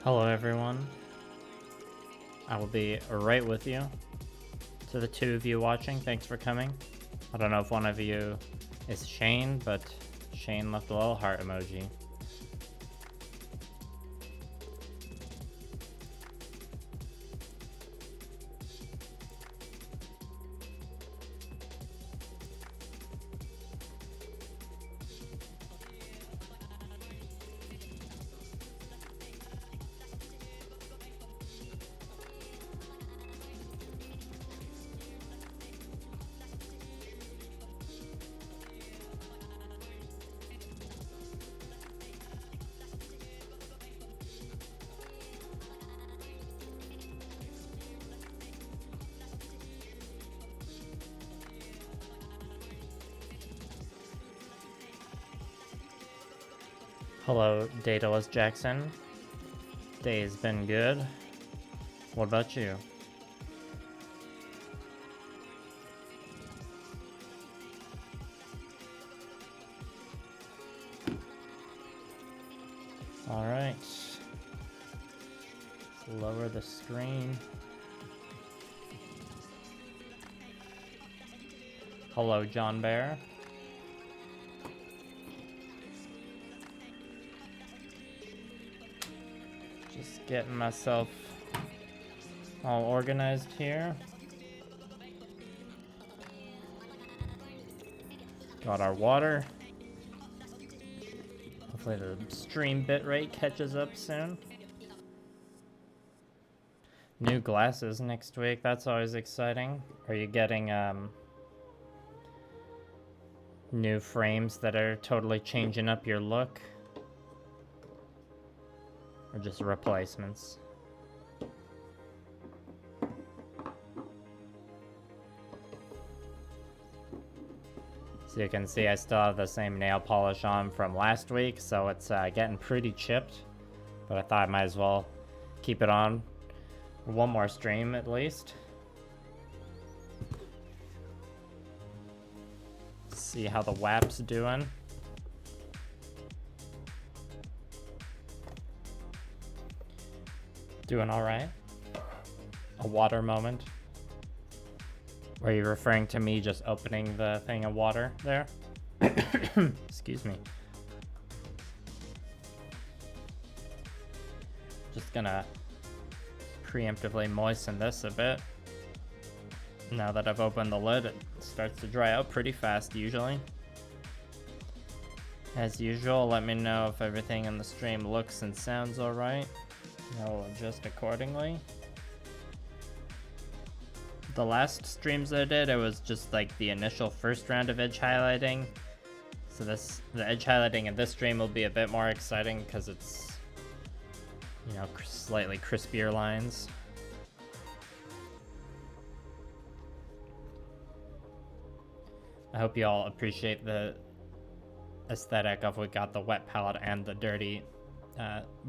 Hello everyone, I will be right with you. To the two of you watching, thanks for coming. I don't know if one of you is Shane, but Shane left a little heart emoji. Hello, Daedalus Jackson. Day's been good. What about you? Alright. Let's lower the screen. Hello, John Bear. Just getting myself all organized here. Got our water. Hopefully the stream bitrate catches up soon. New glasses next week, that's always exciting. Are you getting new frames that are totally changing up your look? Or just replacements? So you can see I still have the same nail polish on from last week, so it's getting pretty chipped. But I thought I might as well keep it on for one more stream at least. See how the WAP's doing. Doing alright. A water moment. Were you referring to me just opening the thing of water there? Excuse me. Just gonna preemptively moisten this a bit. Now that I've opened the lid, it starts to dry out pretty fast usually. As usual, let me know if everything in the stream looks and sounds alright. I'll adjust accordingly. The last streams I did, it was just like the initial first round of edge highlighting. So the edge highlighting in this stream will be a bit more exciting because it's, you know, slightly crispier lines. I hope you all appreciate the aesthetic of we got the wet palette and the dirty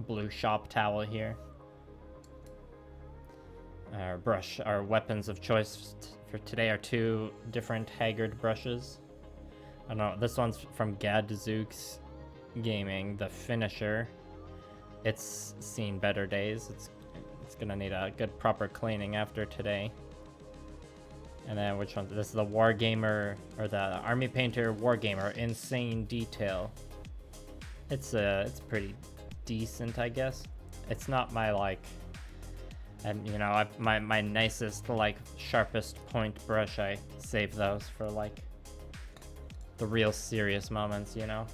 blue shop towel here. Our brush, our weapons of choice for today are two different Haggard brushes. I don't know, this one's from Gadzooks Gaming, the Finisher. It's seen better days. It's gonna need a good proper cleaning after today. And then which one? This is the Wargamer, or the Army Painter Wargamer Insane Detail. It's pretty decent, I guess. It's not my like, and you know, my nicest like sharpest point brush. I save those for like the real serious moments, you know.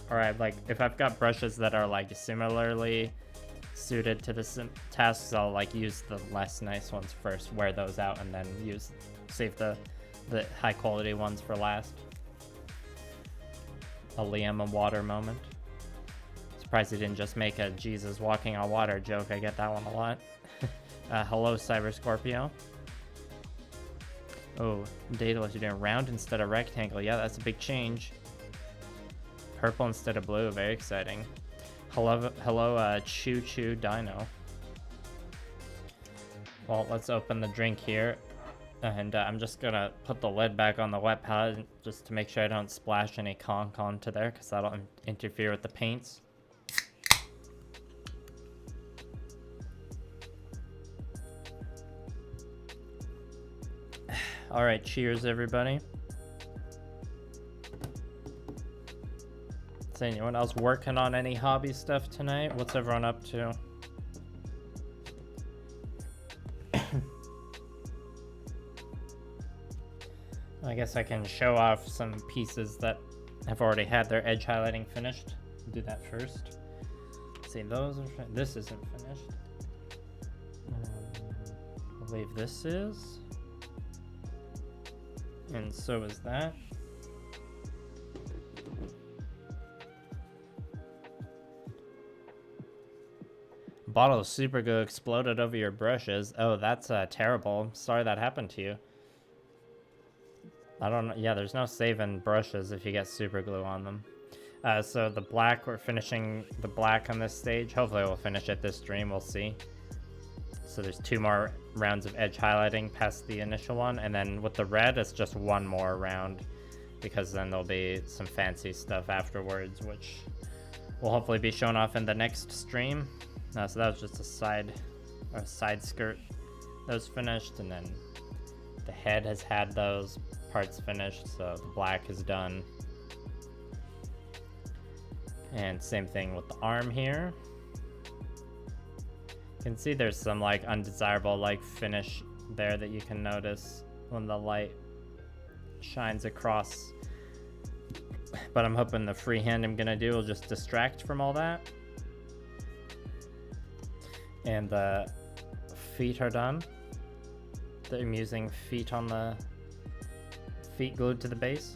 Or I like if I've got brushes that are like similarly suited to the tasks, I'll like use the less nice ones first, wear those out, and then save the high quality ones for last. A Liam water moment. Surprised he didn't just make a Jesus walking on water joke. I get that one a lot. Hello, Cyber Scorpio. Oh, Daedalus, you're doing round instead of rectangle. Yeah, that's a big change. Purple instead of blue, very exciting. Hello, Choo Choo Dino. Well, let's open the drink here. And I'm just gonna put the lid back on the wet palette just to make sure I don't splash any conch onto there, because that'll interfere with the paints. Alright, cheers everybody. Is anyone else working on any hobby stuff tonight? What's everyone up to? I guess I can show off some pieces that have already had their edge highlighting finished. Do that first. See, those are this isn't finished. I believe this is. And so is that. A bottle of super glue exploded over your brushes. Oh, that's terrible. Sorry that happened to you. I don't know. Yeah, there's no saving brushes if you get super glue on them. So the black, we're finishing the black on this stage. Hopefully we'll finish it this stream. We'll see. So there's 2 more rounds of edge highlighting past the initial one. And then with the red, it's just 1 more round, because then there'll be some fancy stuff afterwards, which will hopefully be shown off in the next stream. So that was just a side skirt that was finished. And then the head has had those parts finished, so the black is done. And same thing with the arm here. You can see there's some like undesirable like finish there that you can notice when the light shines across, but I'm hoping the freehand I'm gonna do will just distract from all that. And the feet are done. I'm using feet on the feet glued to the base.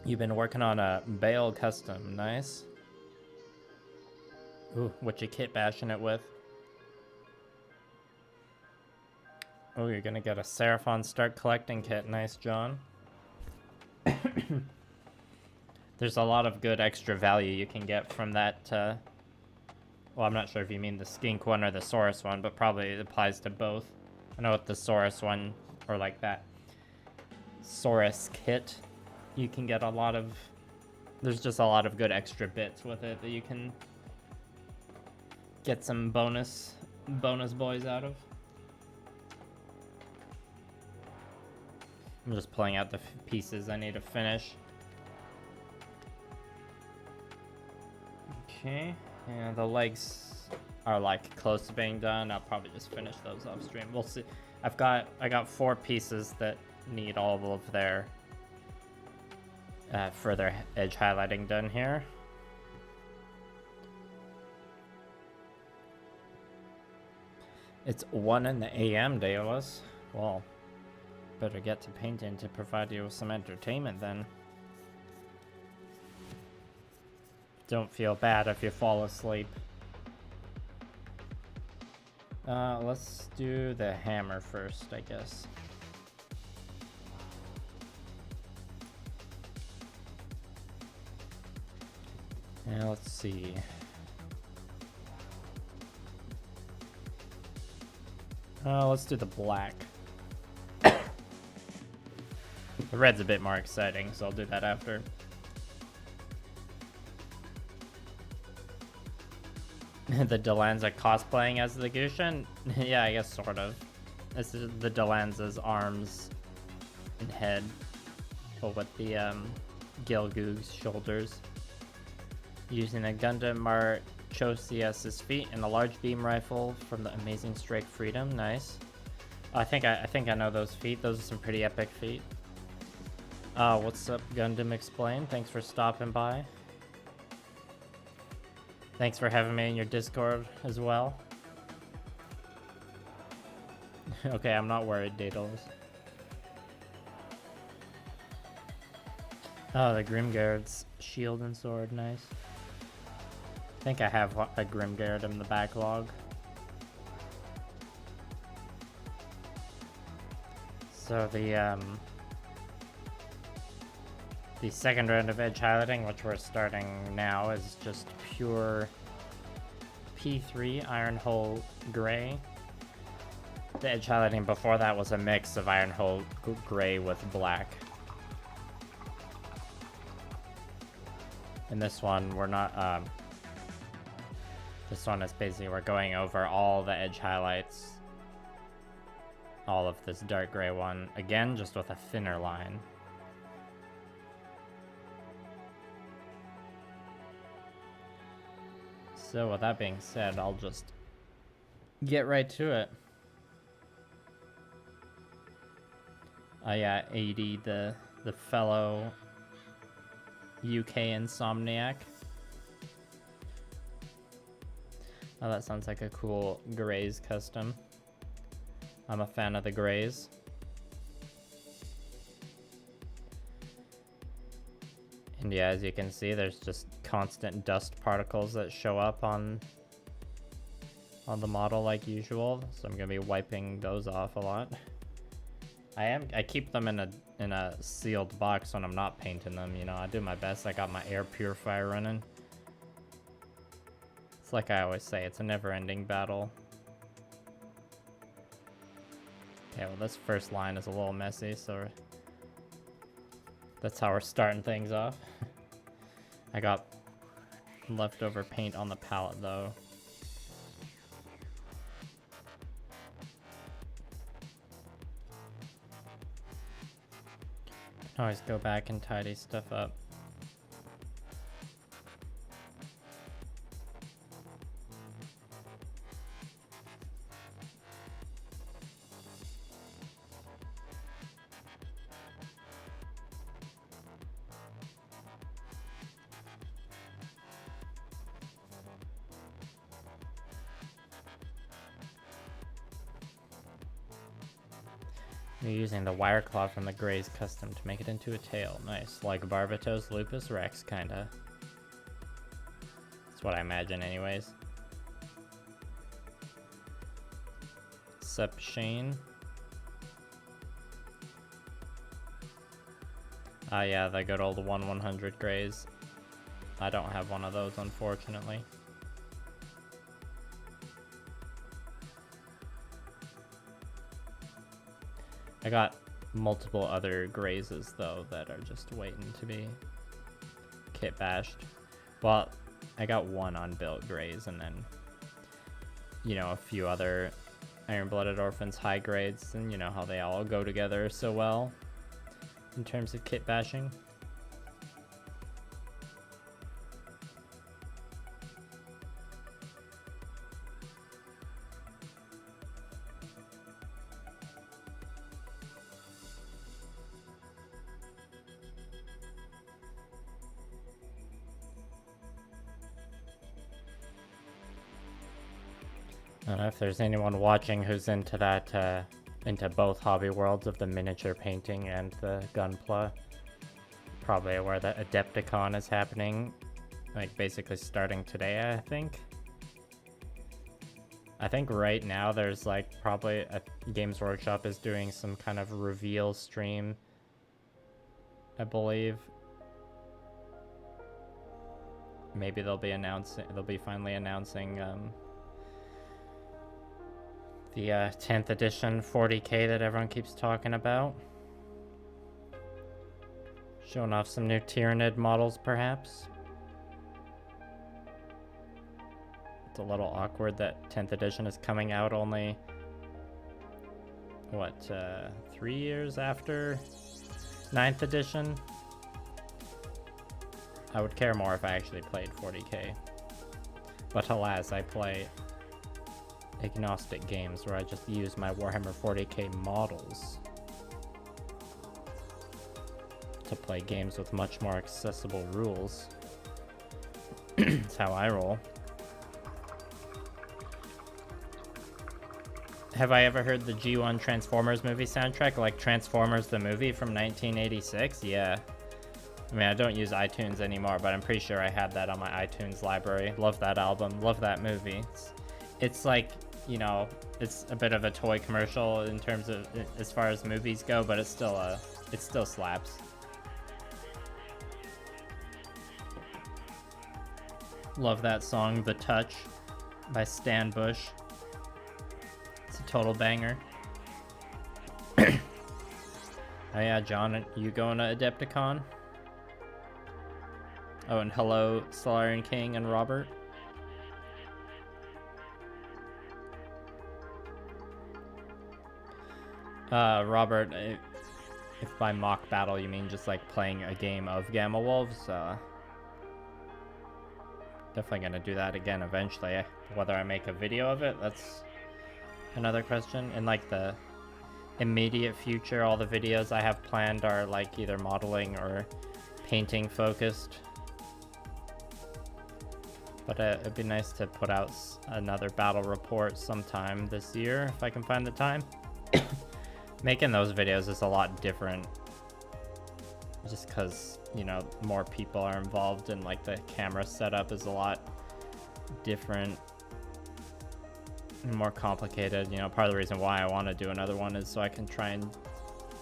You've been working on a Bale custom, nice. Ooh, what you kit bashing it with? Oh, you're gonna get a Seraphon Start Collecting kit, nice, John. There's a lot of good extra value you can get from that. Well, I'm not sure if you mean the Skink one or the Saurus one, but probably it applies to both. I know with the Saurus one, or like that Saurus kit, you can get a lot of, there's just a lot of good extra bits with it that you can get some bonus boys out of. I'm just pulling out the pieces I need to finish. Okay, and the legs are like close to being done. I'll probably just finish those off stream. We'll see. I got 4 pieces that need all of their further edge highlighting done here. It's 1 in the AM, Daedalus. Well, better get to painting to provide you with some entertainment then. Don't feel bad if you fall asleep. Let's do the hammer first, I guess. Yeah, let's see. Let's do the black. The red's a bit more exciting, so I'll do that after. The Delanza cosplaying as the Gusion? Yeah, I guess sort of. This is the Delanza's arms and head, but with the Gilgoog's shoulders. Using a Gundam Marchosius's feet and a large beam rifle from the Amazing Strike Freedom. Nice. I think I know those feet. Those are some pretty epic feet. What's up, Gundam Explain? Thanks for stopping by. Thanks for having me in your Discord as well. Okay, I'm not worried, Daedalus. Oh, the Grimgard's shield and sword, nice. I think I have a Grimgard in the backlog. So the second round of edge highlighting, which we're starting now, is just pure P3 Iron Hull Gray. The edge highlighting before that was a mix of Iron Hull Gray with black. And this one, we're not, this one is basically, we're going over all the edge highlights. All of this dark gray one, again, just with a thinner line. So with that being said, I'll just get right to it. Yeah, 80, the fellow UK Insomniac. Oh, that sounds like a cool Grays custom. I'm a fan of the Grays. And yeah, as you can see, there's just constant dust particles that show up on the model like usual. So I'm gonna be wiping those off a lot. I keep them in a sealed box when I'm not painting them, you know. I do my best. I got my air purifier running. It's like I always say, it's a never-ending battle. Yeah, well, this first line is a little messy, so that's how we're starting things off. I got leftover paint on the palette, though. Always go back and tidy stuff up. You're using the wire cloth from the Grays custom to make it into a tail. Nice. Like Barbatos Lupus Rex, kinda. That's what I imagine anyways. Sup, Shane. Ah, yeah, the good old 1/100 Grays. I don't have one of those, unfortunately. I got multiple other Grazes, though, that are just waiting to be kit bashed. Well, I got one unbuilt Graze, and then, you know, a few other Iron-Blooded Orphans high grades, and you know how they all go together so well in terms of kit bashing. I don't know if there's anyone watching who's into that, into both hobby worlds of the miniature painting and the Gunpla. Probably where the Adepticon is happening, like basically starting today, I think. I think right now there's like probably a Games Workshop is doing some kind of reveal stream, I believe. Maybe they'll be finally announcing the 10th edition 40K that everyone keeps talking about. Showing off some new Tyrannid models, perhaps. It's a little awkward that 10th edition is coming out only, what, 3 years after 9th edition? I would care more if I actually played 40K. But alas, I play agnostic games where I just use my Warhammer 40K models to play games with much more accessible rules. That's how I roll. Have I ever heard the G1 Transformers movie soundtrack, like Transformers the movie from 1986? Yeah. I mean, I don't use iTunes anymore, but I'm pretty sure I had that on my iTunes library. Love that album, love that movie. It's like, you know, it's a bit of a toy commercial in terms of as far as movies go, but it still slaps. Love that song, The Touch by Stan Bush. It's a total banger. Oh yeah, John, you going to Adepticon? Oh, and hello, Solarian King and Robert. Robert, if by mock battle you mean just like playing a game of Gamma Wolves, definitely gonna do that again eventually. Whether I make a video of it, that's another question. In like the immediate future, all the videos I have planned are like either modeling or painting focused. But it'd be nice to put out another battle report sometime this year if I can find the time. Making those videos is a lot different just because, you know, more people are involved and like the camera setup is a lot different and more complicated. You know, part of the reason why I want to do another one is so I can try and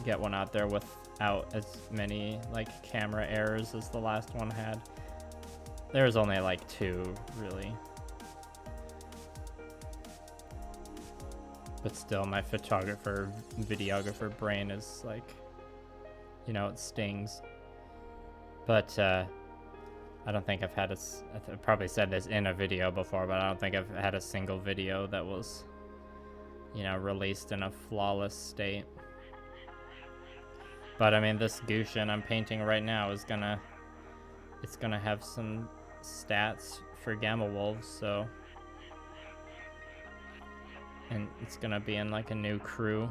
get one out there without as many like camera errors as the last one had. There's only like 2 really. But still, my videographer brain is like, you know, it stings. But I don't think I've had I've probably said this in a video before, but I don't think I've had a single video that was, you know, released in a flawless state. But I mean, this Gusion I'm painting right now is it's gonna have some stats for Gamma Wolves, so. And it's gonna be in like a new crew.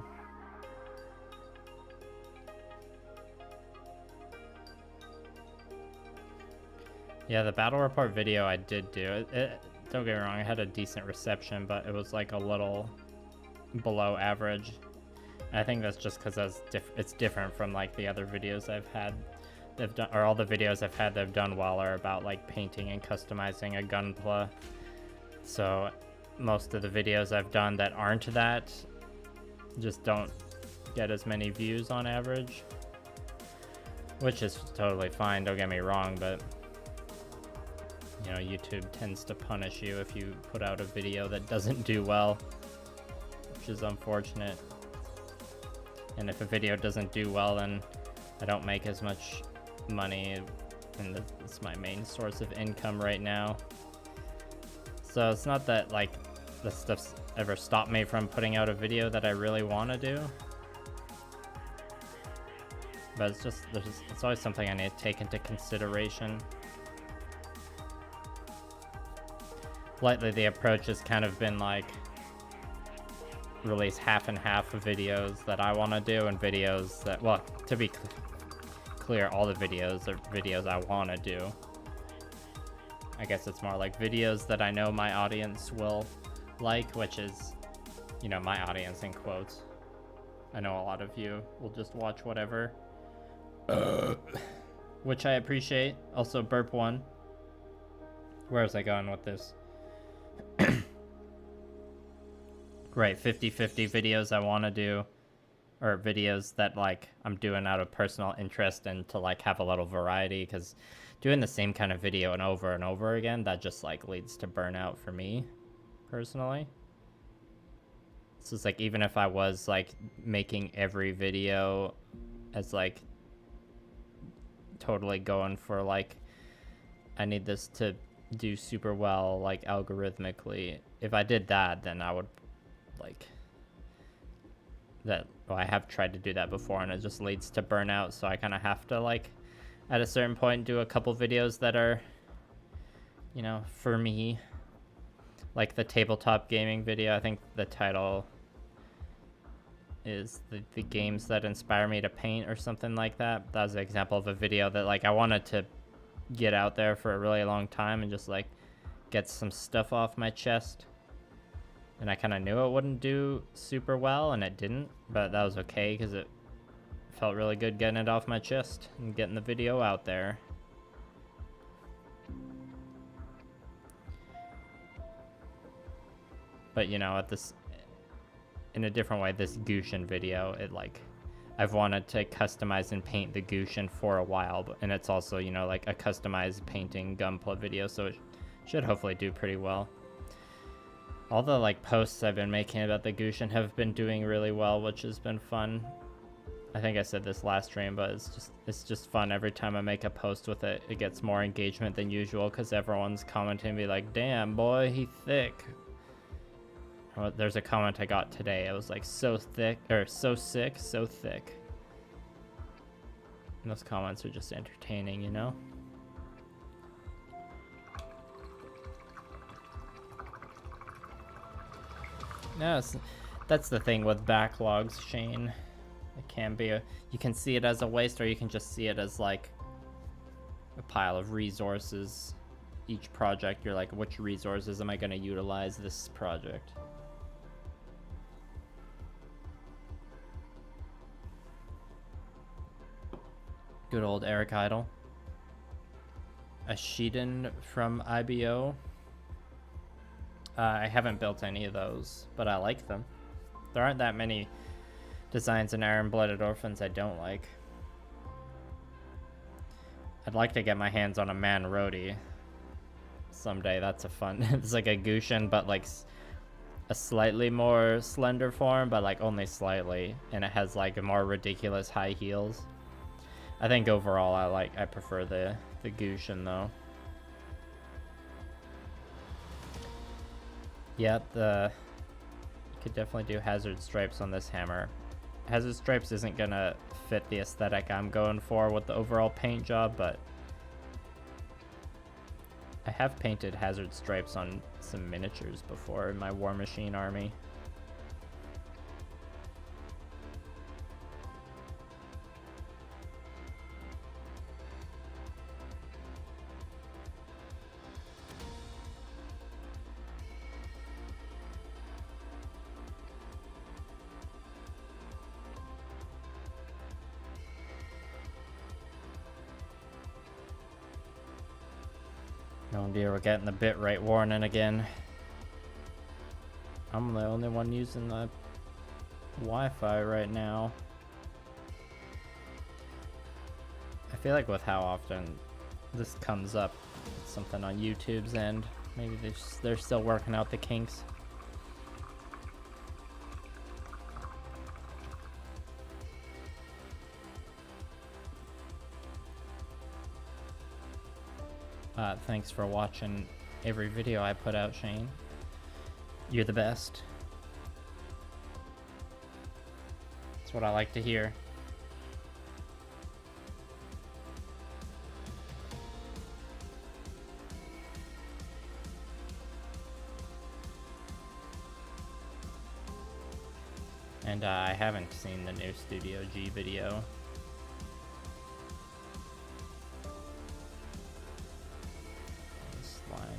Yeah, the battle report video I did do, don't get me wrong, I had a decent reception, but it was like a little below average. I think that's just because it's different from like the other videos I've had. They've done, or all the videos I've had they've done well are about like painting and customizing a Gunpla. So most of the videos I've done that aren't that just don't get as many views on average, which is totally fine, don't get me wrong, but you know, YouTube tends to punish you if you put out a video that doesn't do well, which is unfortunate. And if a video doesn't do well, then I don't make as much money, and it's my main source of income right now. So it's not that like this stuff's ever stopped me from putting out a video that I really want to do, but it's always something I need to take into consideration. Lately the approach has kind of been like release half and half of videos that I want to do and videos that, well, to be clear, all the videos are videos I want to do. I guess it's more like videos that I know my audience will like, which is, you know, my audience in quotes. I know a lot of you will just watch whatever, which I appreciate. Also, burp one. Where was I going with this? Right, 50-50 videos I want to do, or videos that like I'm doing out of personal interest and to like have a little variety, because doing the same kind of video and over again, that just like leads to burnout for me personally. So it's like, even if I was like making every video as like totally going for like, I need this to do super well like algorithmically, if I did that, then I would like that. Well, I have tried to do that before and it just leads to burnout, so I kind of have to like at a certain point do a couple videos that are, you know, for me, like the tabletop gaming video. I think the title is the games that inspire me to paint or something like that. That was an example of a video that like I wanted to get out there for a really long time and just like get some stuff off my chest, and I kind of knew it wouldn't do super well, and it didn't, but that was okay because it felt really good getting it off my chest and getting the video out there. But you know, at this, in a different way, this Gusion video, it like, I've wanted to customize and paint the Gusion for a while, and it's also, you know, like a customized painting Gunpla video, so it should hopefully do pretty well. All the like posts I've been making about the Gusion have been doing really well, which has been fun. I think I said this last stream, but it's just fun. Every time I make a post with it, it gets more engagement than usual because everyone's commenting me like, damn boy, he thick. Well, there's a comment I got today. It was like, so thick, or so sick, so thick. And those comments are just entertaining, you know? No, that's the thing with backlogs, Shane. It can be you can see it as a waste, or you can just see it as like a pile of resources. Each project, you're like, which resources am I going to utilize this project? Good old Eric Idle. A Shiden from IBO. I haven't built any of those, but I like them. There aren't that many designs in Iron-Blooded Orphans I don't like. I'd like to get my hands on a Man Rody someday. That's a fun... It's like a Gusion, but like a slightly more slender form, but like only slightly. And it has like a more ridiculous high heels. I think overall I prefer the Gusion though. Yeah, you could definitely do Hazard Stripes on this hammer. Hazard Stripes isn't gonna fit the aesthetic I'm going for with the overall paint job, but I have painted Hazard Stripes on some miniatures before in my War Machine army. Oh dear, we're getting the bitrate warning again. I'm the only one using the Wi-Fi right now. I feel like with how often this comes up, it's something on YouTube's end. Maybe they're still working out the kinks. Thanks for watching every video I put out, Shane. You're the best. That's what I like to hear. And I haven't seen the new Studio G video.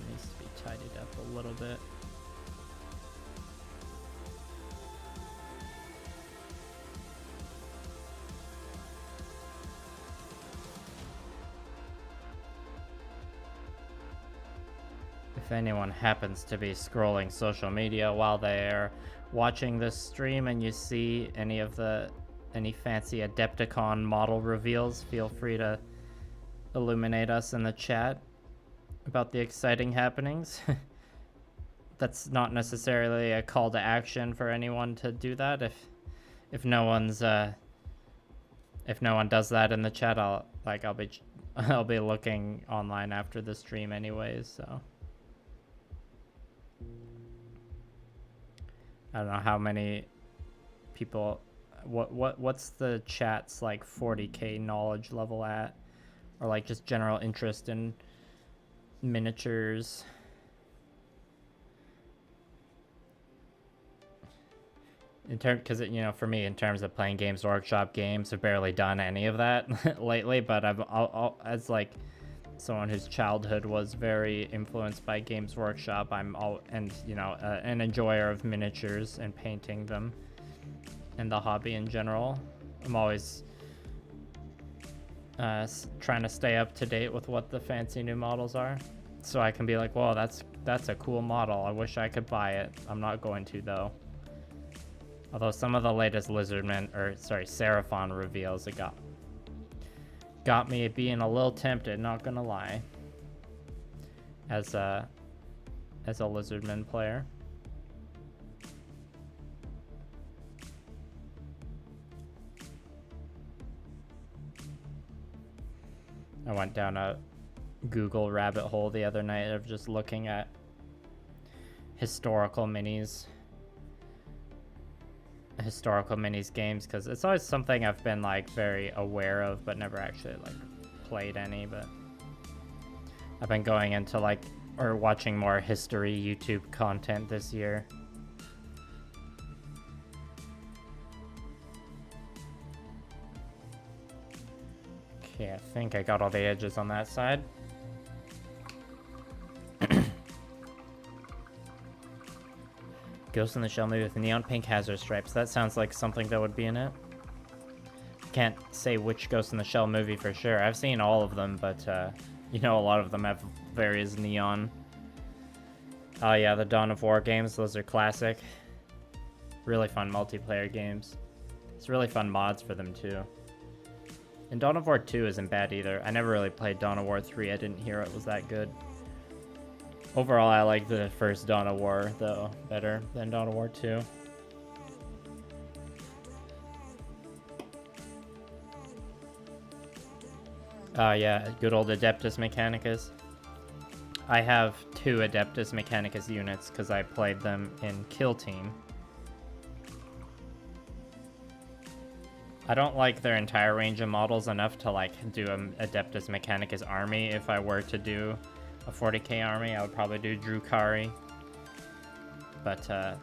Needs to be tidied up a little bit. If anyone happens to be scrolling social media while they're watching this stream and you see any fancy Adepticon model reveals, feel free to illuminate us in the chat about the exciting happenings. That's not necessarily a call to action for anyone to do that. If no one does that in the chat, I'll be looking online after the stream anyways, so I don't know how many people, what's the chat's like 40k knowledge level at, or like just general interest in miniatures. Because you know, for me, in terms of playing Games Workshop games, I've barely done any of that lately. But as like someone whose childhood was very influenced by Games Workshop, an enjoyer of miniatures and painting them, and the hobby in general. I'm always trying to stay up to date with what the fancy new models are, so I can be like, "Whoa, that's a cool model. I wish I could buy it." I'm not going to though. Although some of the latest Seraphon reveals, it got me being a little tempted, not gonna lie. As a Lizardman player. I went down a Google rabbit hole the other night of just looking at historical minis games, because it's always something I've been like very aware of but never actually like played any. But I've been going into watching more history YouTube content this year. Okay, I think I got all the edges on that side. Ghost in the Shell movie with neon pink hazard stripes. That sounds like something that would be in it. Can't say which Ghost in the Shell movie for sure. I've seen all of them, but you know, a lot of them have various neon. Oh yeah, the Dawn of War games, those are classic. Really fun multiplayer games. It's really fun mods for them too. And Dawn of War 2 isn't bad either. I never really played Dawn of War 3. I didn't hear it was that good. Overall, I like the first Dawn of War, though, better than Dawn of War 2. Yeah, good old Adeptus Mechanicus. I have 2 Adeptus Mechanicus units because I played them in Kill Team. I don't like their entire range of models enough to do an Adeptus Mechanicus army. If I were to do a 40k army, I would probably do Drukari. But I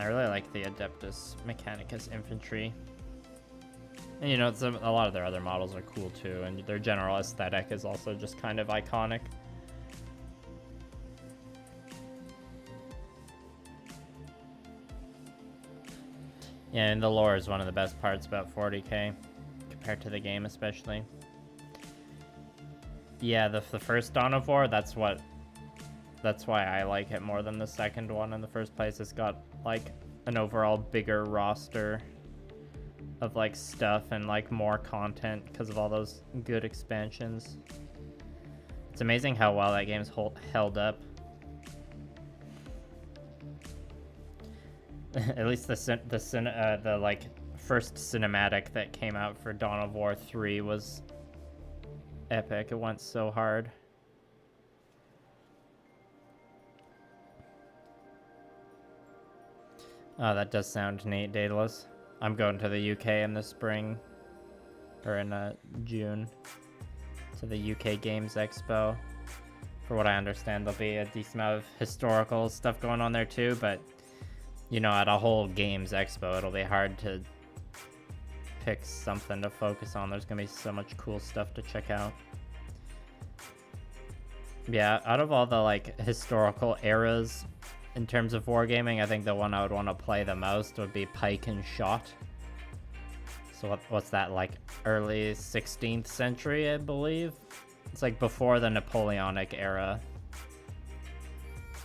really like the Adeptus Mechanicus infantry. And you know, a lot of their other models are cool too, and their general aesthetic is also just kind of iconic. Yeah, and the lore is one of the best parts about 40k, compared to the game especially. Yeah, the first Dawn of War, that's why I like it more than the second one in the first place. It's got like an overall bigger roster of like stuff and like more content because of all those good expansions. It's amazing how well that game's held up. At least the like first cinematic that came out for Dawn of War 3 was epic. It went so hard. Oh, that does sound neat, Daedalus. I'm going to the UK in the spring, or in June, to the UK Games Expo. For what I understand, there'll be a decent amount of historical stuff going on there too, but you know, at a whole Games Expo, it'll be hard to pick something to focus on. There's gonna be so much cool stuff to check out. Yeah, out of all the like historical eras in terms of wargaming, I think the one I would want to play the most would be Pike and Shot. So what's that, like early 16th century, I believe? It's like before the Napoleonic era.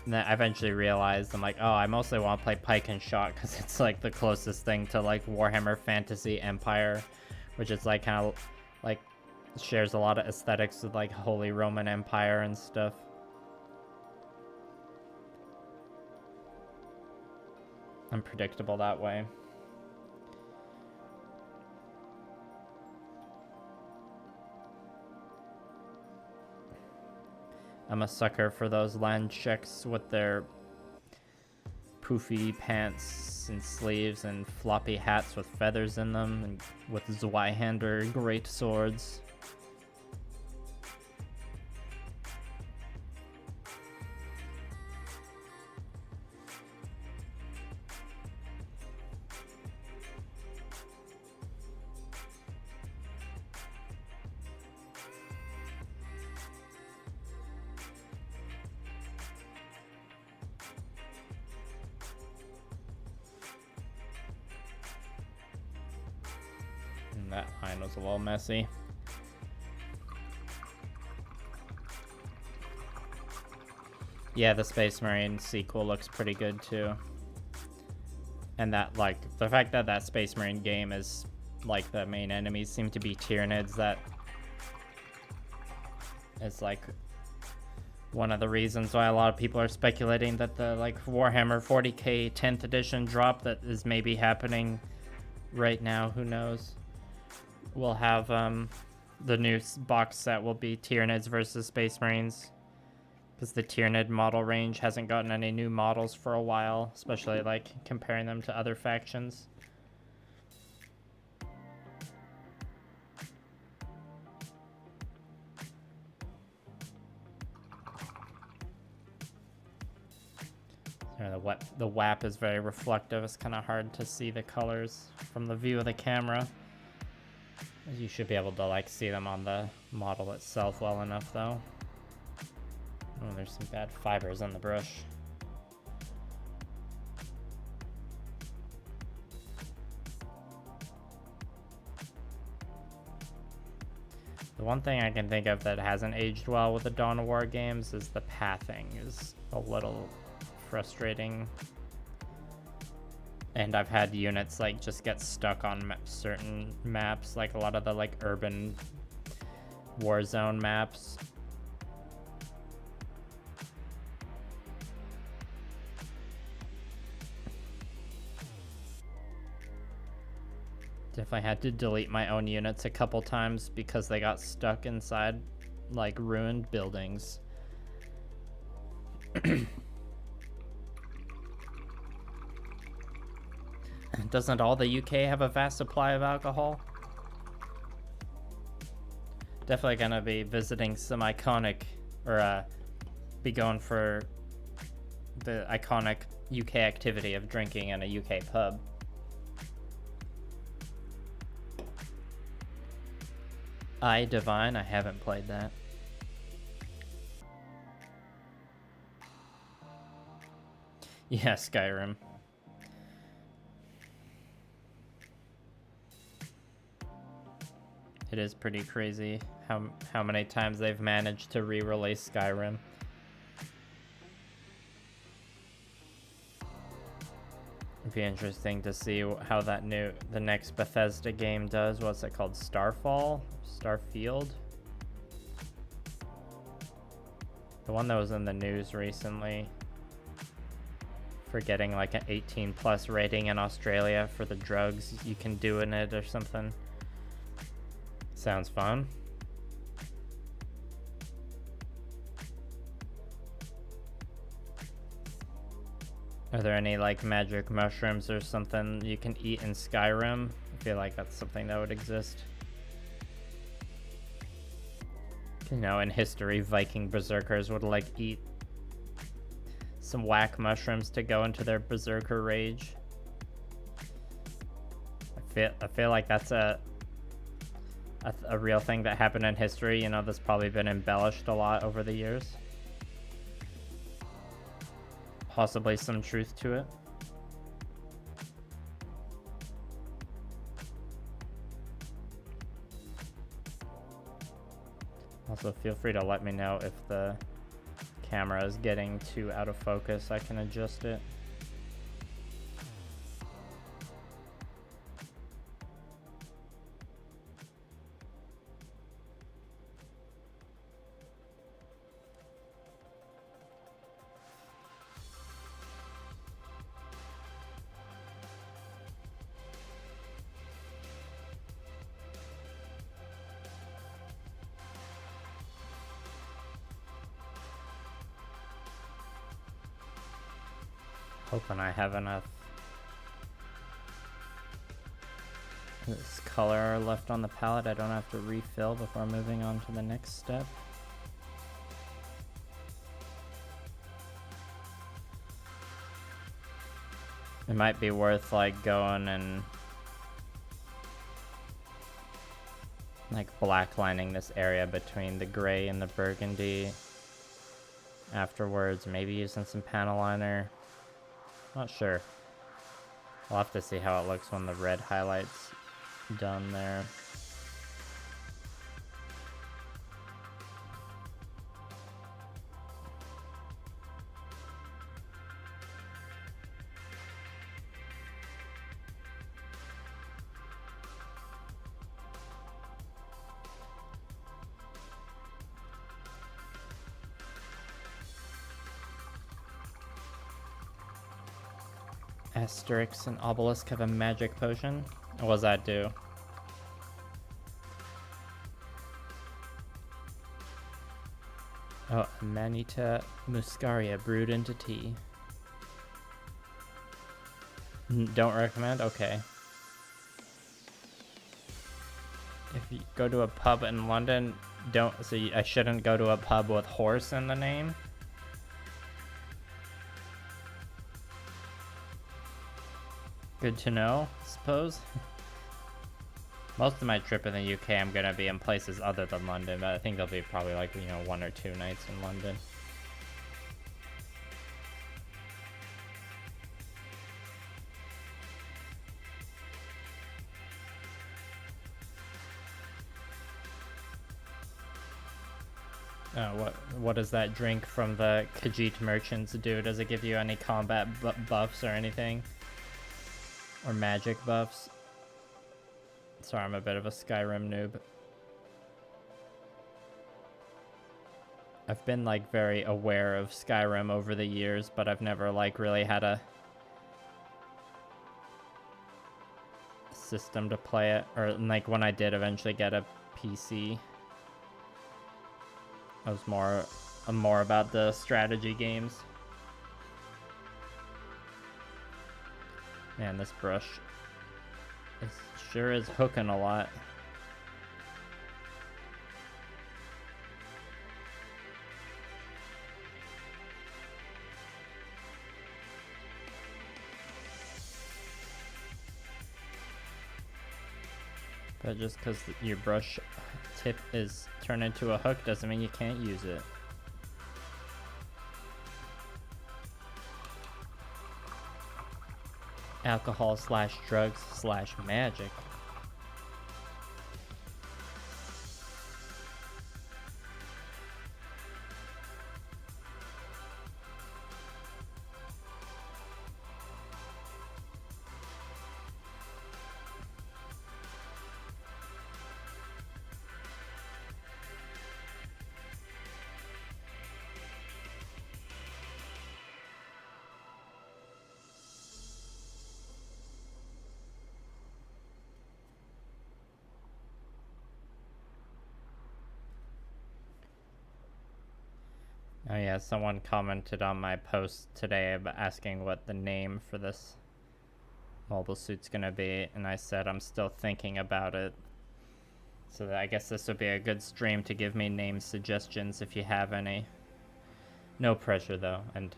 And then I eventually realized, I'm like, oh, I mostly want to play Pike and Shot because it's like the closest thing to like Warhammer Fantasy Empire, which is like kind of like shares a lot of aesthetics with like Holy Roman Empire and stuff. Unpredictable that way. I'm a sucker for those land checks with their poofy pants and sleeves and floppy hats with feathers in them, and with Zweihander great swords. That line was a little messy. Yeah, the Space Marine sequel looks pretty good too. And that, like, the fact that that Space Marine game is, like, the main enemies seem to be Tyranids, that is, like, one of the reasons why a lot of people are speculating that the, like, Warhammer 40k 10th edition drop that is maybe happening right now, who knows. We'll have the new box set will be Tyranids versus Space Marines, because the Tyranid model range hasn't gotten any new models for a while, especially like comparing them to other factions. The WAP is very reflective. It's kind of hard to see the colors from the view of the camera. You should be able to like see them on the model itself well enough though. Oh, there's some bad fibers on the brush. The one thing I can think of that hasn't aged well with the Dawn of War games is the pathing is a little frustrating. And I've had units like just get stuck on certain maps, like a lot of the like urban Warzone maps. Definitely had to delete my own units a couple times because they got stuck inside like ruined buildings. Doesn't all the UK have a vast supply of alcohol? Definitely gonna be visiting some iconic, or be going for the iconic UK activity of drinking in a UK pub. Divine, I haven't played that. Yeah, Skyrim. It is pretty crazy how many times they've managed to re-release Skyrim. It'd be interesting to see how the next Bethesda game does. What's it called? Starfield? The one that was in the news recently for getting like an 18+ rating in Australia for the drugs you can do in it or something. Sounds fun. Are there any like magic mushrooms or something you can eat in Skyrim? I feel like that's something that would exist. You know, in history, Viking berserkers would like eat some whack mushrooms to go into their berserker rage. I feel like that's a real thing that happened in history. You know, that's probably been embellished a lot over the years. Possibly some truth to it. Also, feel free to let me know if the camera is getting too out of focus, I can adjust it. Hoping I have enough this color left on the palette I don't have to refill before moving on to the next step. It might be worth like going and like blacklining this area between the gray and the burgundy afterwards, maybe using some panel liner. Not sure. We'll have to see how it looks when the red highlight's done there. Asterix and Obelisk have a magic potion. What does that do? Oh, Amanita muscaria brewed into tea. Don't recommend? Okay. If you go to a pub in London, I shouldn't go to a pub with horse in the name? Good to know, I suppose. Most of my trip in the UK, I'm gonna be in places other than London, but I think there'll be probably like, 1 or 2 nights in London. What does that drink from the Khajiit merchants do? Does it give you any combat buffs or anything? Or magic buffs? Sorry, I'm a bit of a Skyrim noob. I've been like very aware of Skyrim over the years, but I've never like really had a system to play it. Or like when I did eventually get a PC, I was more about the strategy games. Man, this brush sure is hooking a lot. But just because your brush tip is turned into a hook doesn't mean you can't use it. Alcohol / drugs / magic. Oh yeah, someone commented on my post today about asking what the name for this mobile suit's gonna be, and I said I'm still thinking about it. So I guess this would be a good stream to give me name suggestions if you have any. No pressure though, and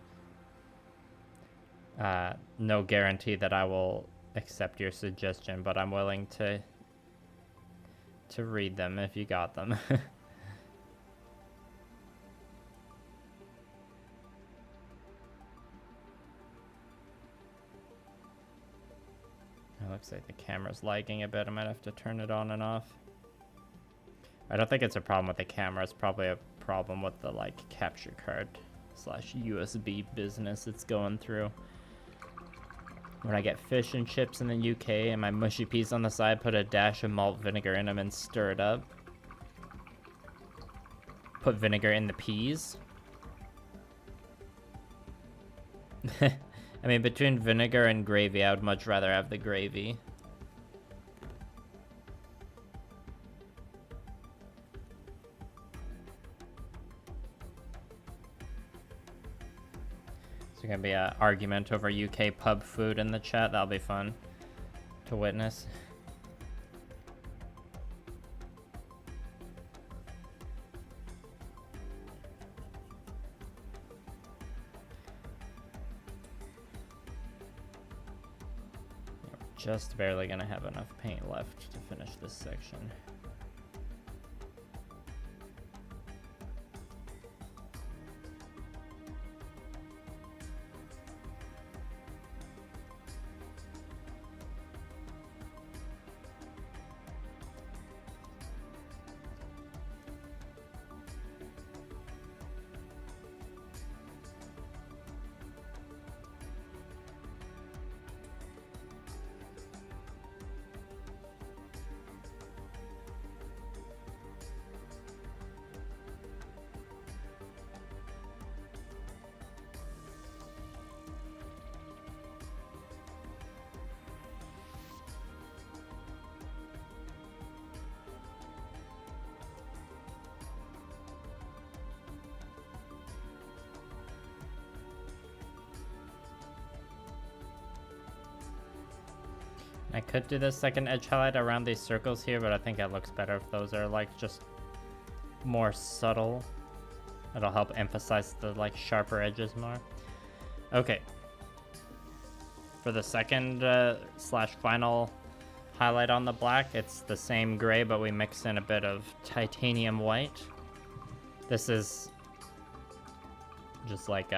no guarantee that I will accept your suggestion, but I'm willing to read them if you got them. It looks like the camera's lagging a bit. I might have to turn it on and off. I don't think it's a problem with the camera. It's probably a problem with the, like, capture card. slash USB business it's going through. When I get fish and chips in the UK and my mushy peas on the side, put a dash of malt vinegar in them and stir it up. Put vinegar in the peas. I mean, between vinegar and gravy, I would much rather have the gravy. There's gonna be an argument over UK pub food in the chat. That'll be fun to witness. Just barely gonna have enough paint left to finish this section. I could do the second edge highlight around these circles here, but I think it looks better if those are like just more subtle. It'll help emphasize the like sharper edges more. Okay. For the second slash final highlight on the black, it's the same gray, but we mix in a bit of titanium white. This is just like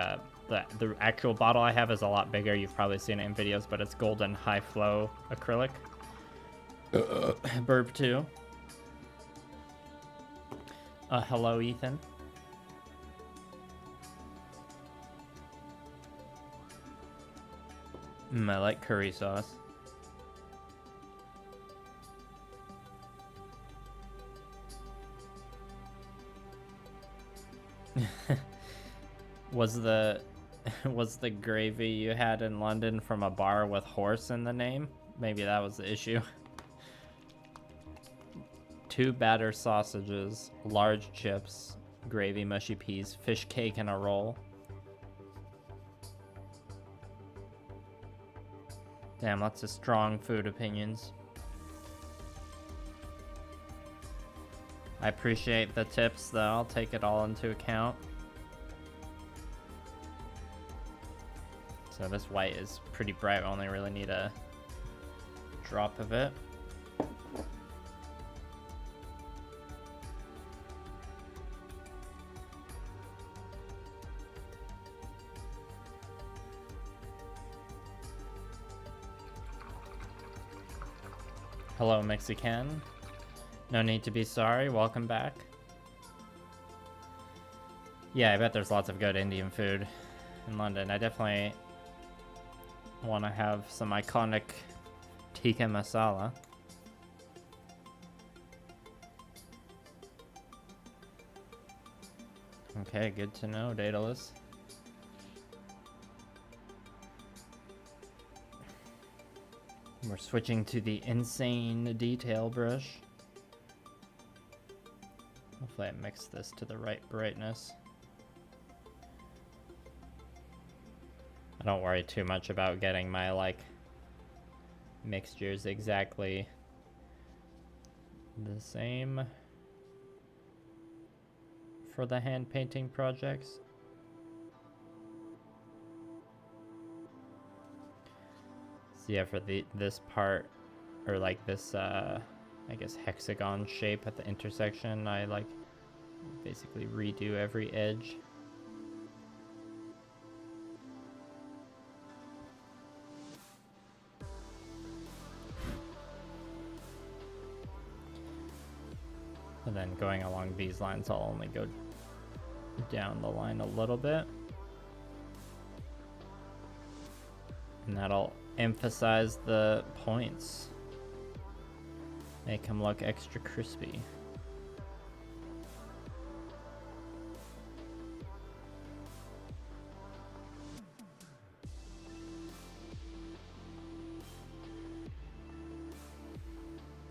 the actual bottle I have is a lot bigger. You've probably seen it in videos, but it's golden high flow acrylic. Burp 2. Hello, Ethan. I like curry sauce. Was the gravy you had in London from a bar with horse in the name? Maybe that was the issue. 2 batter sausages, large chips, gravy, mushy peas, fish cake, and a roll. Damn, lots of strong food opinions. I appreciate the tips, though. I'll take it all into account. So this white is pretty bright. We only really need a drop of it. Hello, Mexican. No need to be sorry. Welcome back. Yeah, I bet there's lots of good Indian food in London. I definitely want to have some iconic tikka masala. Okay, good to know, Daedalus. We're switching to the insane detail brush. Hopefully I mixed this to the right brightness. I don't worry too much about getting my like mixtures exactly the same for the hand painting projects. So yeah, for this part, or like this I guess hexagon shape at the intersection, I like basically redo every edge. And then going along these lines, I'll only go down the line a little bit. And that'll emphasize the points. Make them look extra crispy.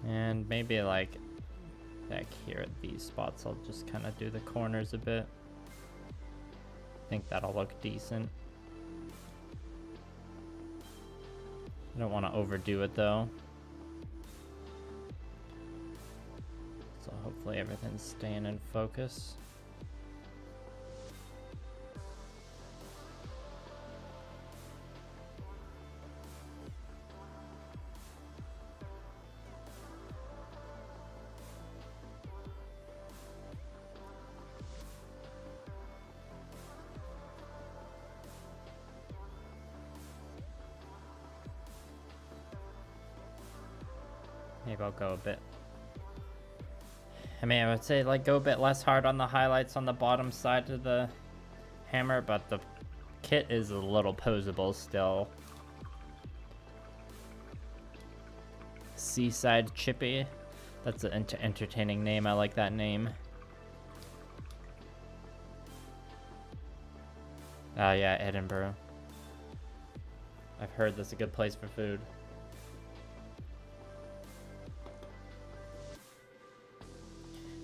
And maybe like back here at these spots, I'll just kind of do the corners a bit. I think that'll look decent. I don't want to overdo it though. So hopefully everything's staying in focus. Maybe I'll go a bit. I mean, I would say like go a bit less hard on the highlights on the bottom side of the hammer, but the kit is a little posable still. Seaside Chippy. That's an entertaining name. I like that name. Oh yeah, Edinburgh. I've heard that's a good place for food.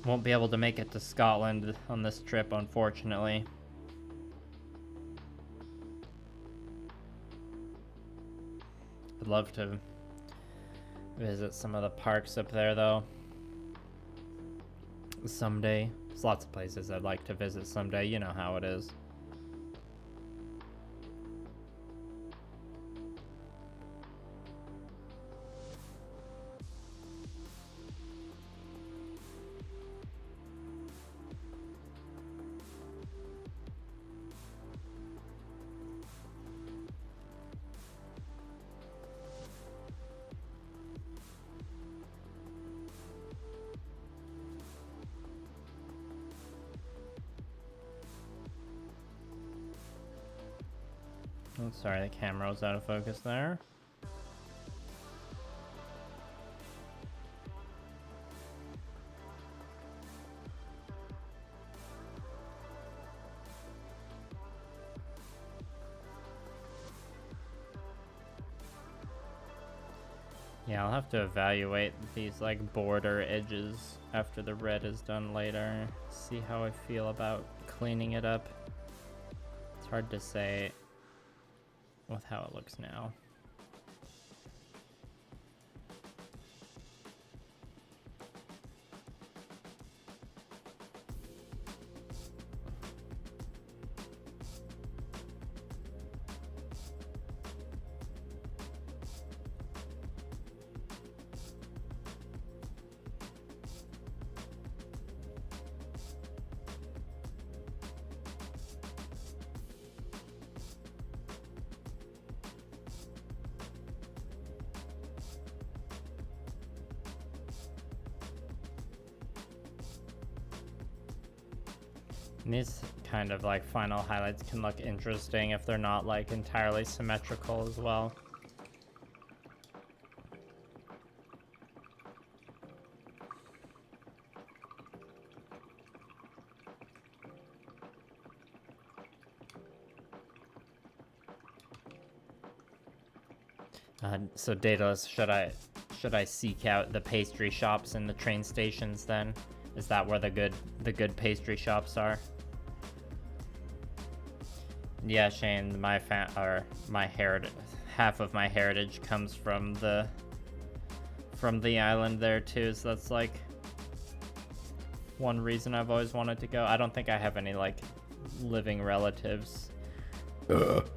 Won't be able to make it to Scotland on this trip, unfortunately. I'd love to visit some of the parks up there, though. Someday. There's lots of places I'd like to visit someday. You know how it is. Oh, sorry, the camera was out of focus there. Yeah, I'll have to evaluate these like border edges after the red is done later. See how I feel about cleaning it up. It's hard to say with how it looks now. And these kind of like final highlights can look interesting if they're not like entirely symmetrical as well. So Daedalus, should I seek out the pastry shops and the train stations then? Is that where the good pastry shops are? Yeah, Shane, half of my heritage comes from the island there too, so that's like one reason I've always wanted to go. I don't think I have any like living relatives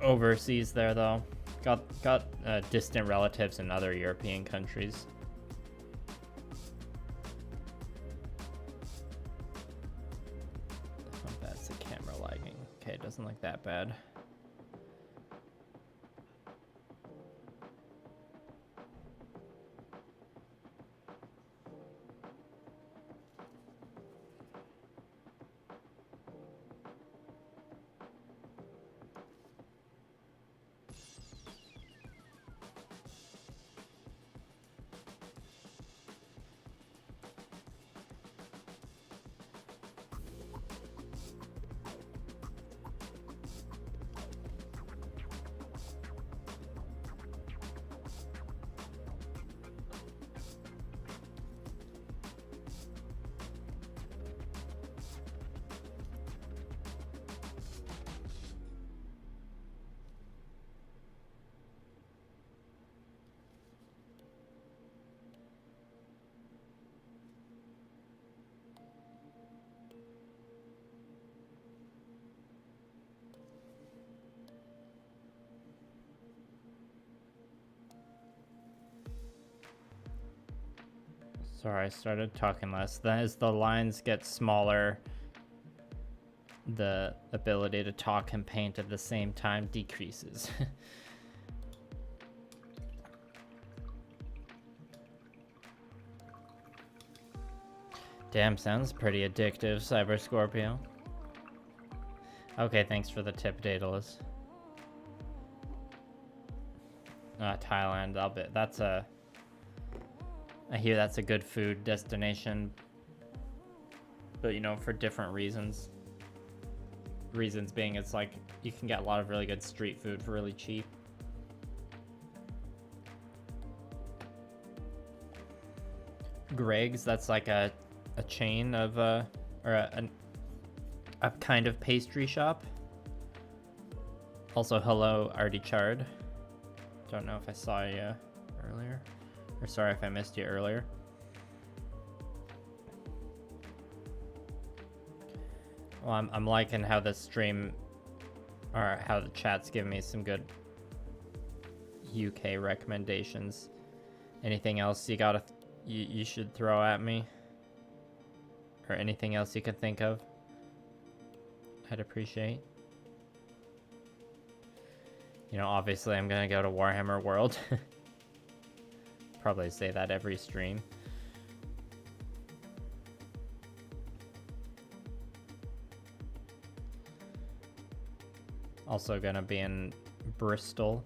overseas there though. Got distant relatives in other European countries. Oh, that's the camera lagging. Okay, it doesn't look that bad. Sorry, I started talking less. As the lines get smaller, the ability to talk and paint at the same time decreases. Damn, sounds pretty addictive, Cyber Scorpio. Okay, thanks for the tip, Daedalus. Thailand, I'll bet that's a... I hear that's a good food destination, but you know, for different reasons. Reasons being, it's like you can get a lot of really good street food for really cheap. Greg's, that's like a chain of or a kind of pastry shop. Also, hello, Artie Chard. Don't know if I saw you earlier, or sorry if I missed you earlier. Well, I'm liking how the stream, or how the chat's giving me some good UK recommendations. Anything else you should throw at me? Or anything else you could think of? I'd appreciate. You know, obviously I'm gonna go to Warhammer World. Probably say that every stream. Also gonna be in Bristol.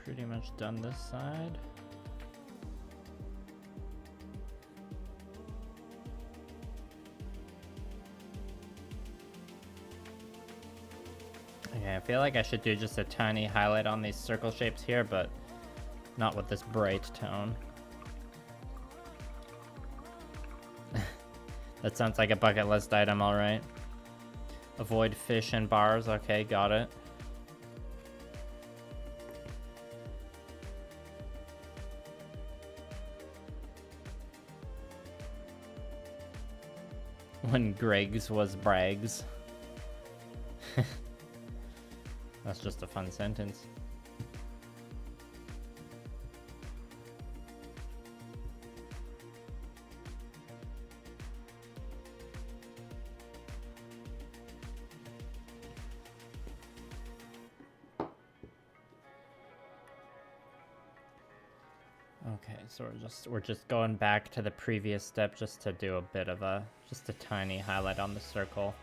Pretty much done this side. Okay, I feel like I should do just a tiny highlight on these circle shapes here, but not with this bright tone. That sounds like a bucket list item, alright. Avoid fish and bars, okay, got it. When Greg's was Brags. That's just a fun sentence. Okay, so we're just going back to the previous step just to do a bit of just a tiny highlight on the circle.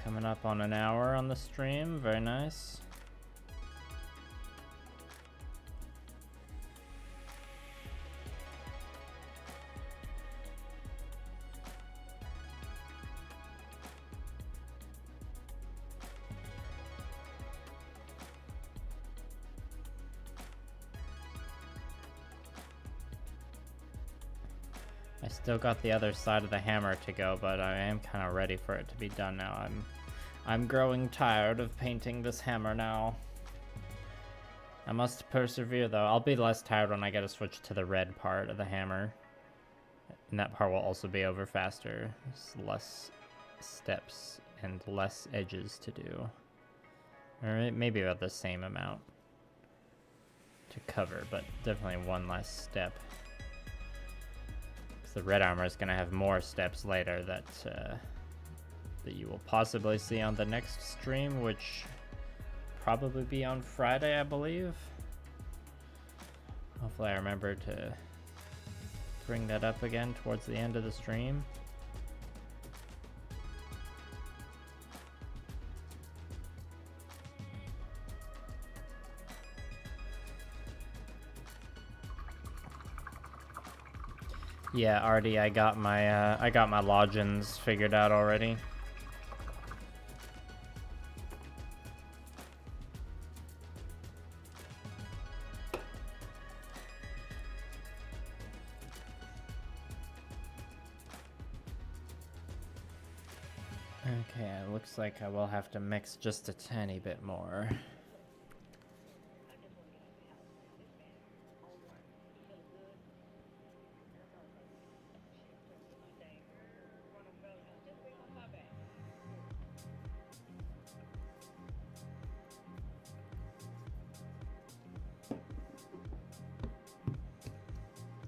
Coming up on an hour on the stream, very nice. I still got the other side of the hammer to go, but I am kind of ready for it to be done now. I'm growing tired of painting this hammer now. I must persevere though. I'll be less tired when I get to switch to the red part of the hammer. And that part will also be over faster. There's less steps and less edges to do. Or maybe about the same amount to cover, but definitely one less step. The red armor is going to have more steps later that that you will possibly see on the next stream, which probably be on Friday, I believe. Hopefully I remember to bring that up again towards the end of the stream. Yeah, Artie, I got my logins figured out already. Okay, it looks like I will have to mix just a tiny bit more.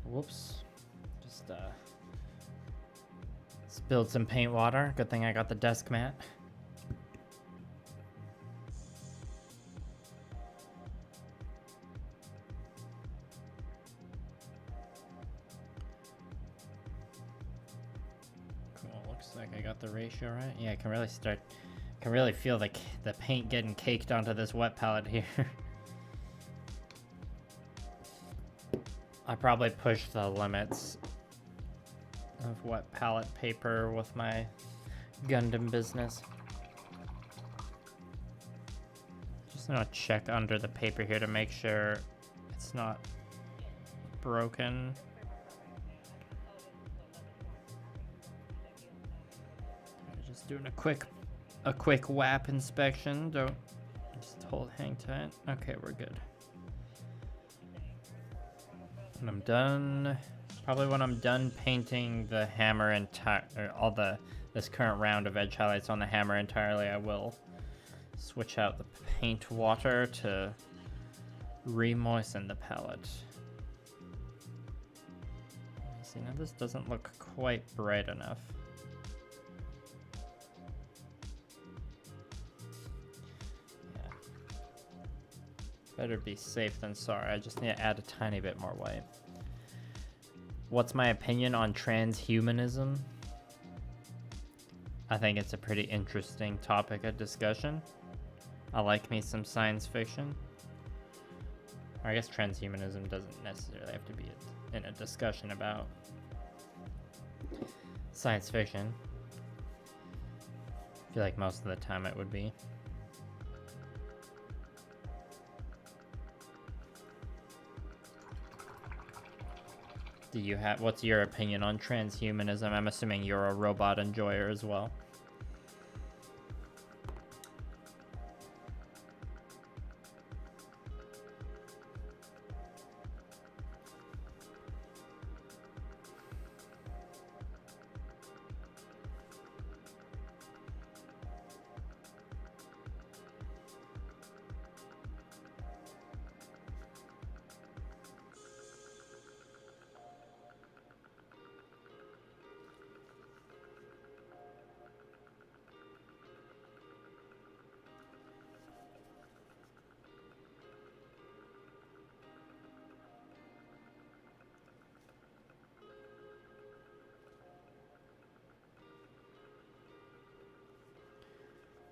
Whoops. Just spilled some paint water. Good thing I got the desk mat. Cool. Looks like I got the ratio right. Yeah, I can really feel the paint getting caked onto this wet palette here. I probably pushed the limits of wet palette paper with my Gundam business. Just gonna check under the paper here to make sure it's not broken. Just doing a quick WAP inspection. Don't just hang tight. Okay, we're good. When I'm done, probably when I'm done painting the hammer this current round of edge highlights on the hammer entirely, I will switch out the paint water to re-moisten the palette. See, now this doesn't look quite bright enough. Better be safe than sorry. I just need to add a tiny bit more white. What's my opinion on transhumanism? I think it's a pretty interesting topic of discussion. I like me some science fiction. Or I guess transhumanism doesn't necessarily have to be in a discussion about science fiction. I feel like most of the time it would be. What's your opinion on transhumanism? I'm assuming you're a robot enjoyer as well.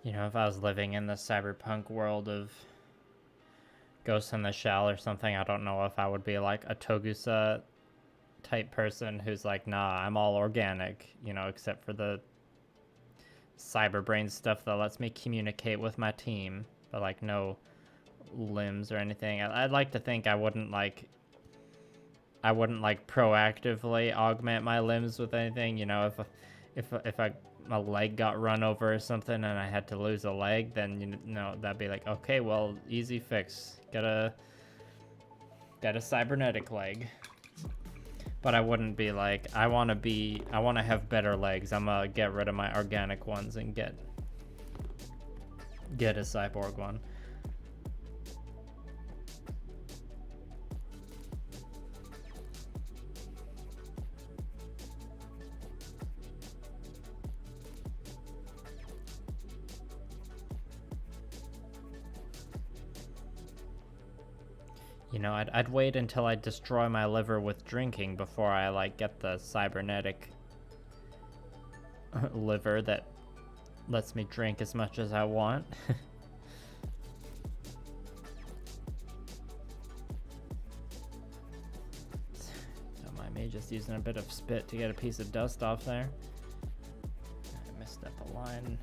You know, if I was living in the cyberpunk world of Ghost in the Shell or something, I don't know if I would be like a Togusa type person who's like, nah, I'm all organic, you know, except for the cyber brain stuff that lets me communicate with my team, but like no limbs or anything. I'd like to think I wouldn't like proactively augment my limbs with anything, you know, if my leg got run over or something and I had to lose a leg, then you know that'd be like, okay, well, easy fix. Got a cybernetic leg. But I wouldn't be like, I want to have better legs. I'm gonna get rid of my organic ones and get a cyborg one. You know, I'd wait until I destroy my liver with drinking before I, like, get the cybernetic liver that lets me drink as much as I want. Don't mind me just using a bit of spit to get a piece of dust off there. I messed up a line.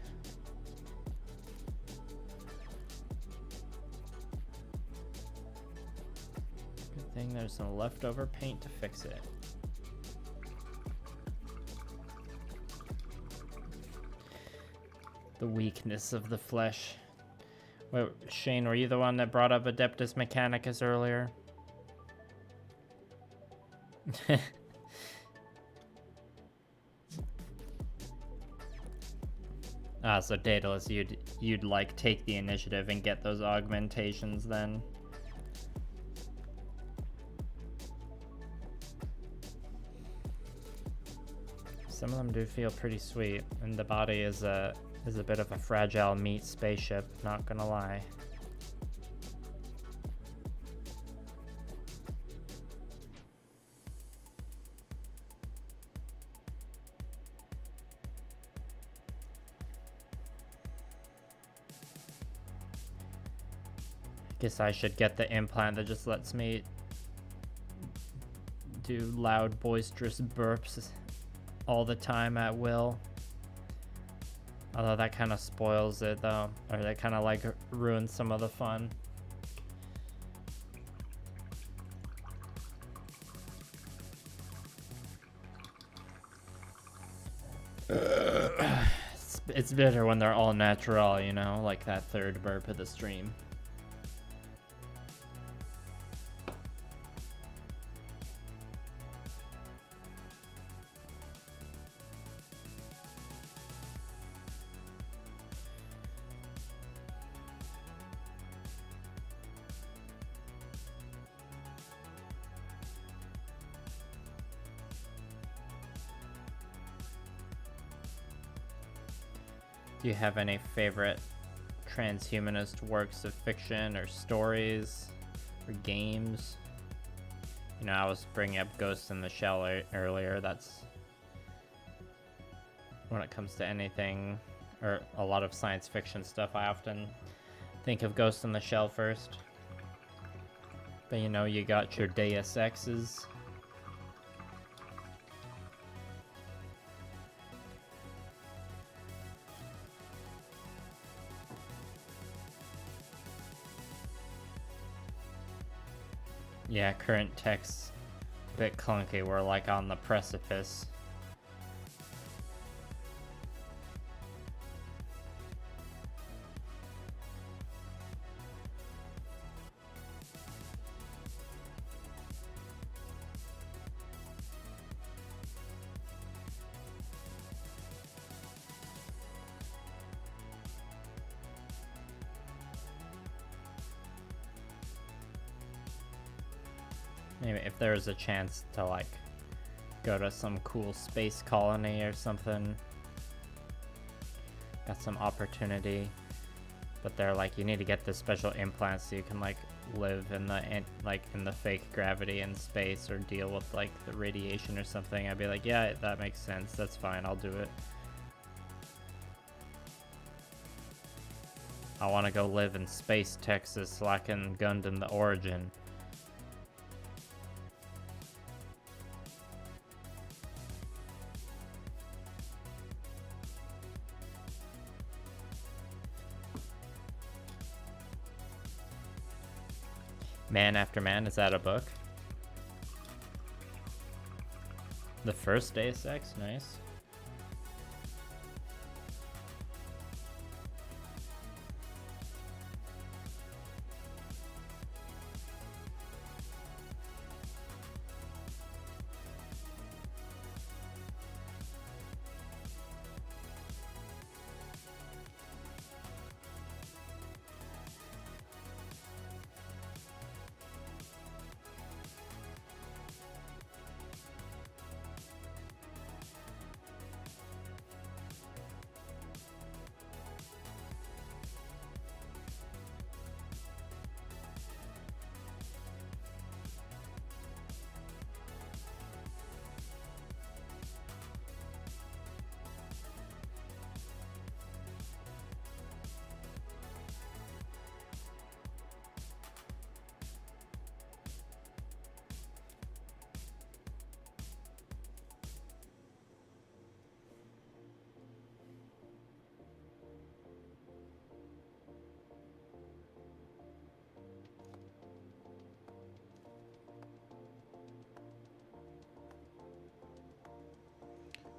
Good thing there's some leftover paint to fix it. The weakness of the flesh. Wait, Shane, were you the one that brought up Adeptus Mechanicus earlier? So Daedalus, you'd like take the initiative and get those augmentations then. Some of them do feel pretty sweet, and the body is a bit of a fragile meat spaceship, not gonna lie. Guess I should get the implant that just lets me do loud, boisterous burps all the time at will. Although that kind of spoils it though, or that kind of like ruins some of the fun. It's bitter when they're all natural, you know, like that third burp of the stream. Do you have any favorite transhumanist works of fiction or stories or games? You know, I was bringing up Ghost in the Shell earlier. That's when it comes to anything or a lot of science fiction stuff, I often think of Ghost in the Shell first. But you know, you got your Deus Exes. Yeah, current tech's a bit clunky. We're like on the precipice. Maybe if there was a chance to like go to some cool space colony or something, got some opportunity, but they're like, you need to get this special implant so you can like live in the fake gravity in space or deal with like the radiation or something. I'd be like, yeah, that makes sense, that's fine, I'll do it. I want to go live in space Texas so I can Gundam the Origin. Man After Man, is that a book? The first Deus Ex, nice.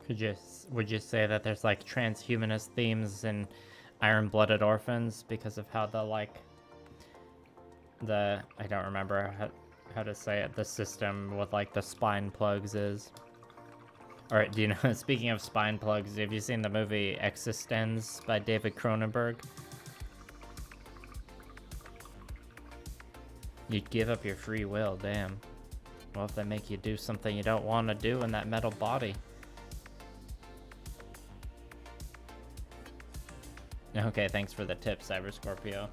Would you say that there's like transhumanist themes in Iron-Blooded Orphans because of how I don't remember how to say it, the system with like the spine plugs is. Alright, do you know, speaking of spine plugs, have you seen the movie Existenz by David Cronenberg? You'd give up your free will, damn. Well, if they make you do something you don't want to do in that metal body. Okay, thanks for the tip, Cyber Scorpio.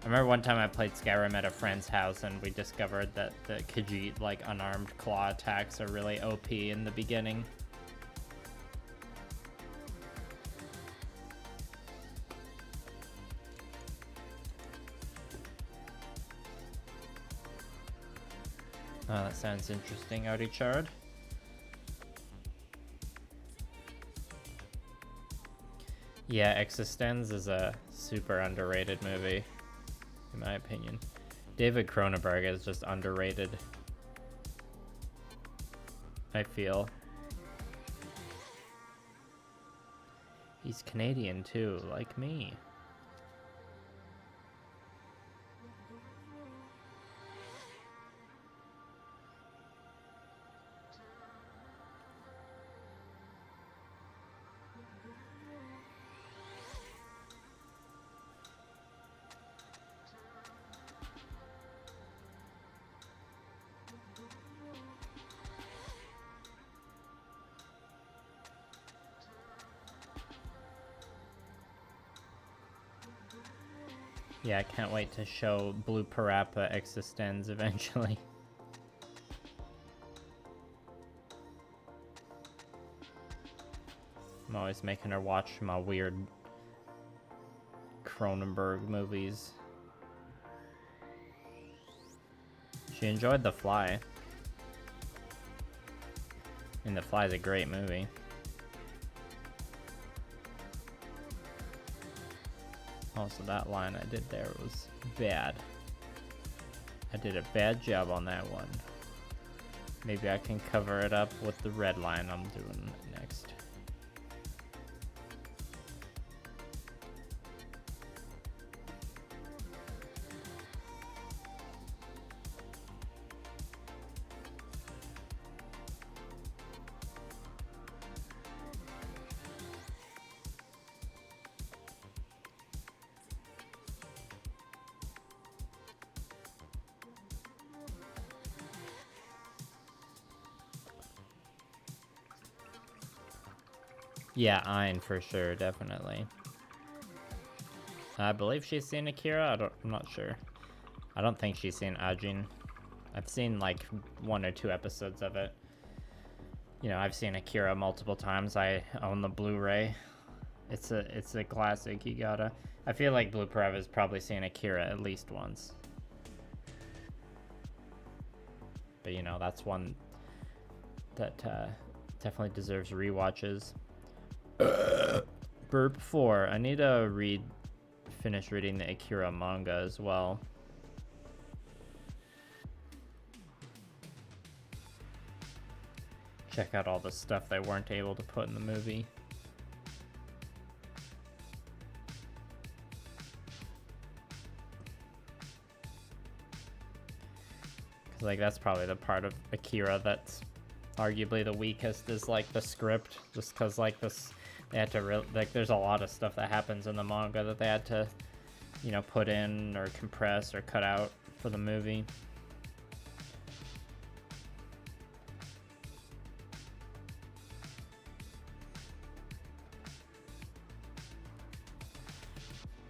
I remember one time I played Skyrim at a friend's house and we discovered that the Khajiit, like, unarmed claw attacks are really OP in the beginning. Oh, that sounds interesting, Chard. Yeah, Existenz is a super underrated movie, in my opinion. David Cronenberg is just underrated, I feel. He's Canadian too, like me. Yeah, I can't wait to show Blue Parappa Existenz eventually. I'm always making her watch my weird Cronenberg movies. She enjoyed The Fly. And The Fly's a great movie. Also, that line I did there was bad. I did a bad job on that one. Maybe I can cover it up with the red line I'm doing next. Yeah, Ein for sure, definitely. I believe she's seen Akira. I'm not sure. I don't think she's seen Ajin. I've seen like 1 or 2 episodes of it. You know, I've seen Akira multiple times. I own the Blu-ray. It's a classic. You gotta. I feel like Blue Parappa has probably seen Akira at least once. But you know, that's one that definitely deserves rewatches. Burp 4. I need to finish reading the Akira manga as well. Check out all the stuff they weren't able to put in the movie. Cause like that's probably the part of Akira that's arguably the weakest is like the script, just cause like this. They had to like there's a lot of stuff that happens in the manga that they had to, you know, put in or compress or cut out for the movie.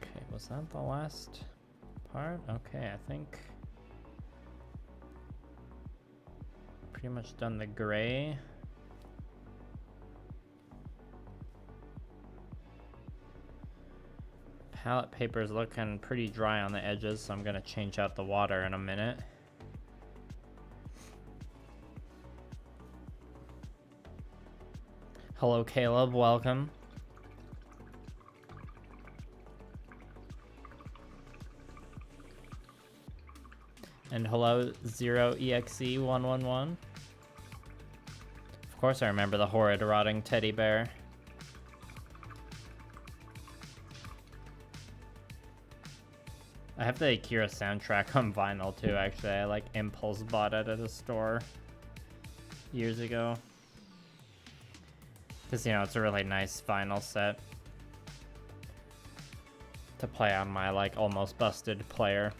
Okay, was that the last part? Okay, I think pretty much done the gray. Palette paper is looking pretty dry on the edges, so I'm gonna change out the water in a minute. Hello, Caleb, welcome. And hello, 0EXE111. Of course I remember the horrid rotting teddy bear. I have the Akira soundtrack on vinyl too, actually. I like impulse bought it at a store years ago. Because, you know, it's a really nice vinyl set to play on my, like, almost busted player.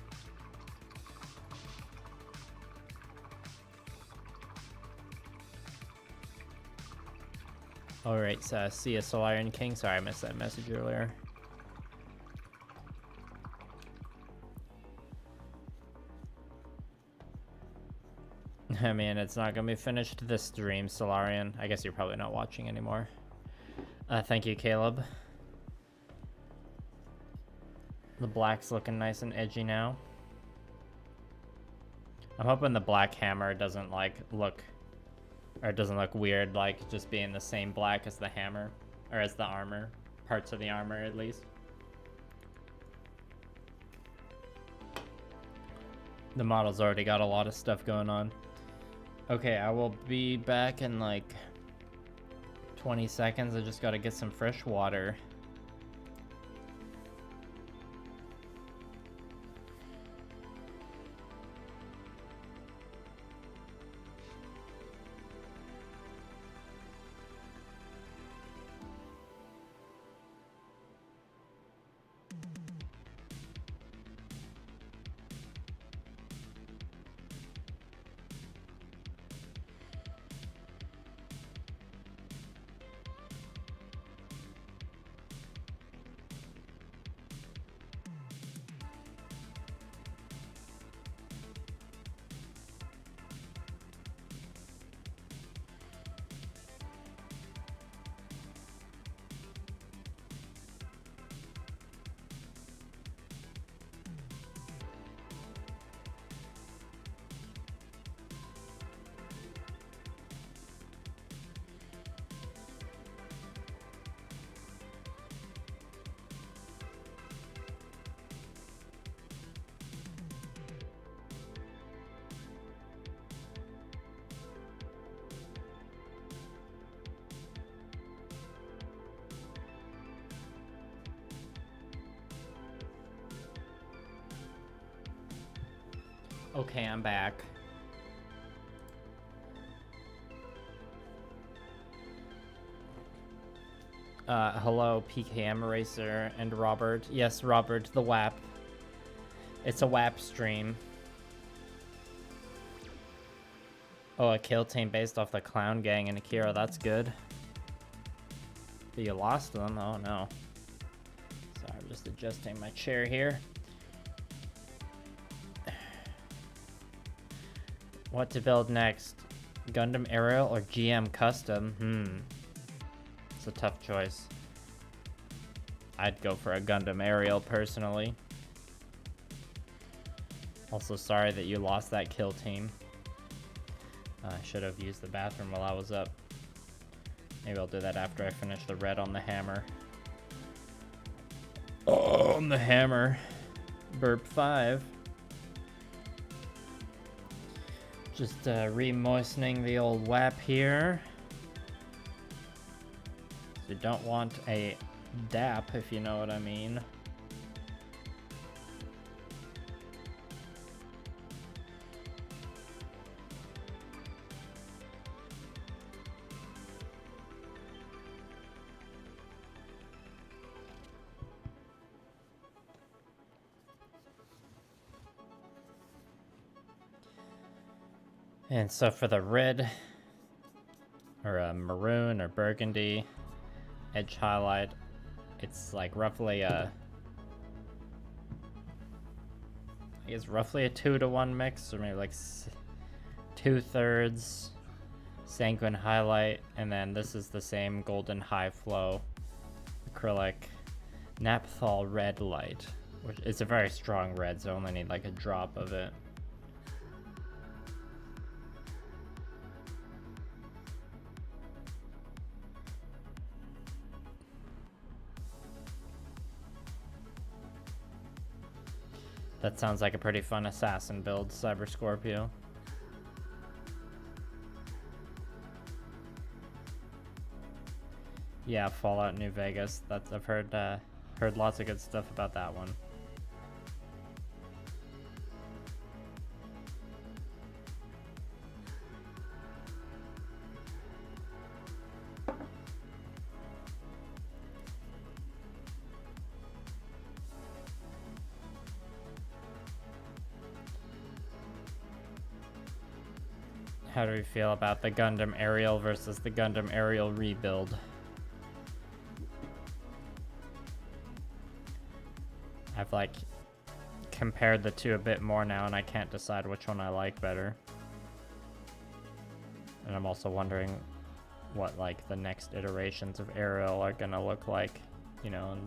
Alright, so see ya, Solarian King. Sorry, I missed that message earlier. I mean, it's not gonna be finished this stream, Solarian. I guess you're probably not watching anymore. Thank you, Caleb. The black's looking nice and edgy now. I'm hoping the black hammer doesn't, like, look... Or it doesn't look weird, like, just being the same black as the hammer. Or as the armor. Parts of the armor, at least. The model's already got a lot of stuff going on. Okay, I will be back in, like, 20 seconds. I just gotta get some fresh water. Okay, I'm back. Hello, PKM Racer and Robert. Yes, Robert, the WAP. It's a WAP stream. Oh, a kill team based off the Clown Gang and Akira. That's good. But you lost them? Oh, no. Sorry, I'm just adjusting my chair here. What to build next? Gundam Aerial or GM Custom? It's a tough choice. I'd go for a Gundam Aerial personally. Also, sorry that you lost that kill team. I should have used the bathroom while I was up. Maybe I'll do that after I finish the red on the hammer. Oh, on the hammer. Burp 5. Just re-moistening the old WAP here. So you don't want a DAP, if you know what I mean. And so for the red, or maroon or burgundy edge highlight, it's like roughly a, I guess roughly a 2-to-1 mix, or maybe like 2/3 sanguine highlight, and then this is the same golden high flow acrylic naphthol red light, which it's a very strong red, so I only need like a drop of it. That sounds like a pretty fun assassin build, Cyber Scorpio. Yeah, Fallout New Vegas. That's I've heard lots of good stuff about that one. How do we feel about the Gundam Aerial versus the Gundam Aerial rebuild? I've like compared the two a bit more now and I can't decide which one I like better. And I'm also wondering what like the next iterations of Aerial are gonna look like, you know,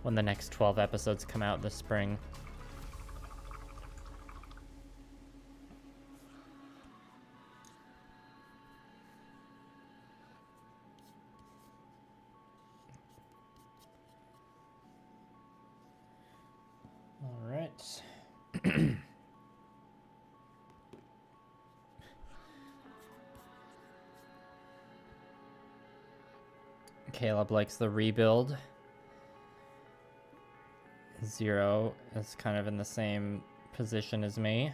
when the next 12 episodes come out this spring. Caleb likes the rebuild. Zero is kind of in the same position as me.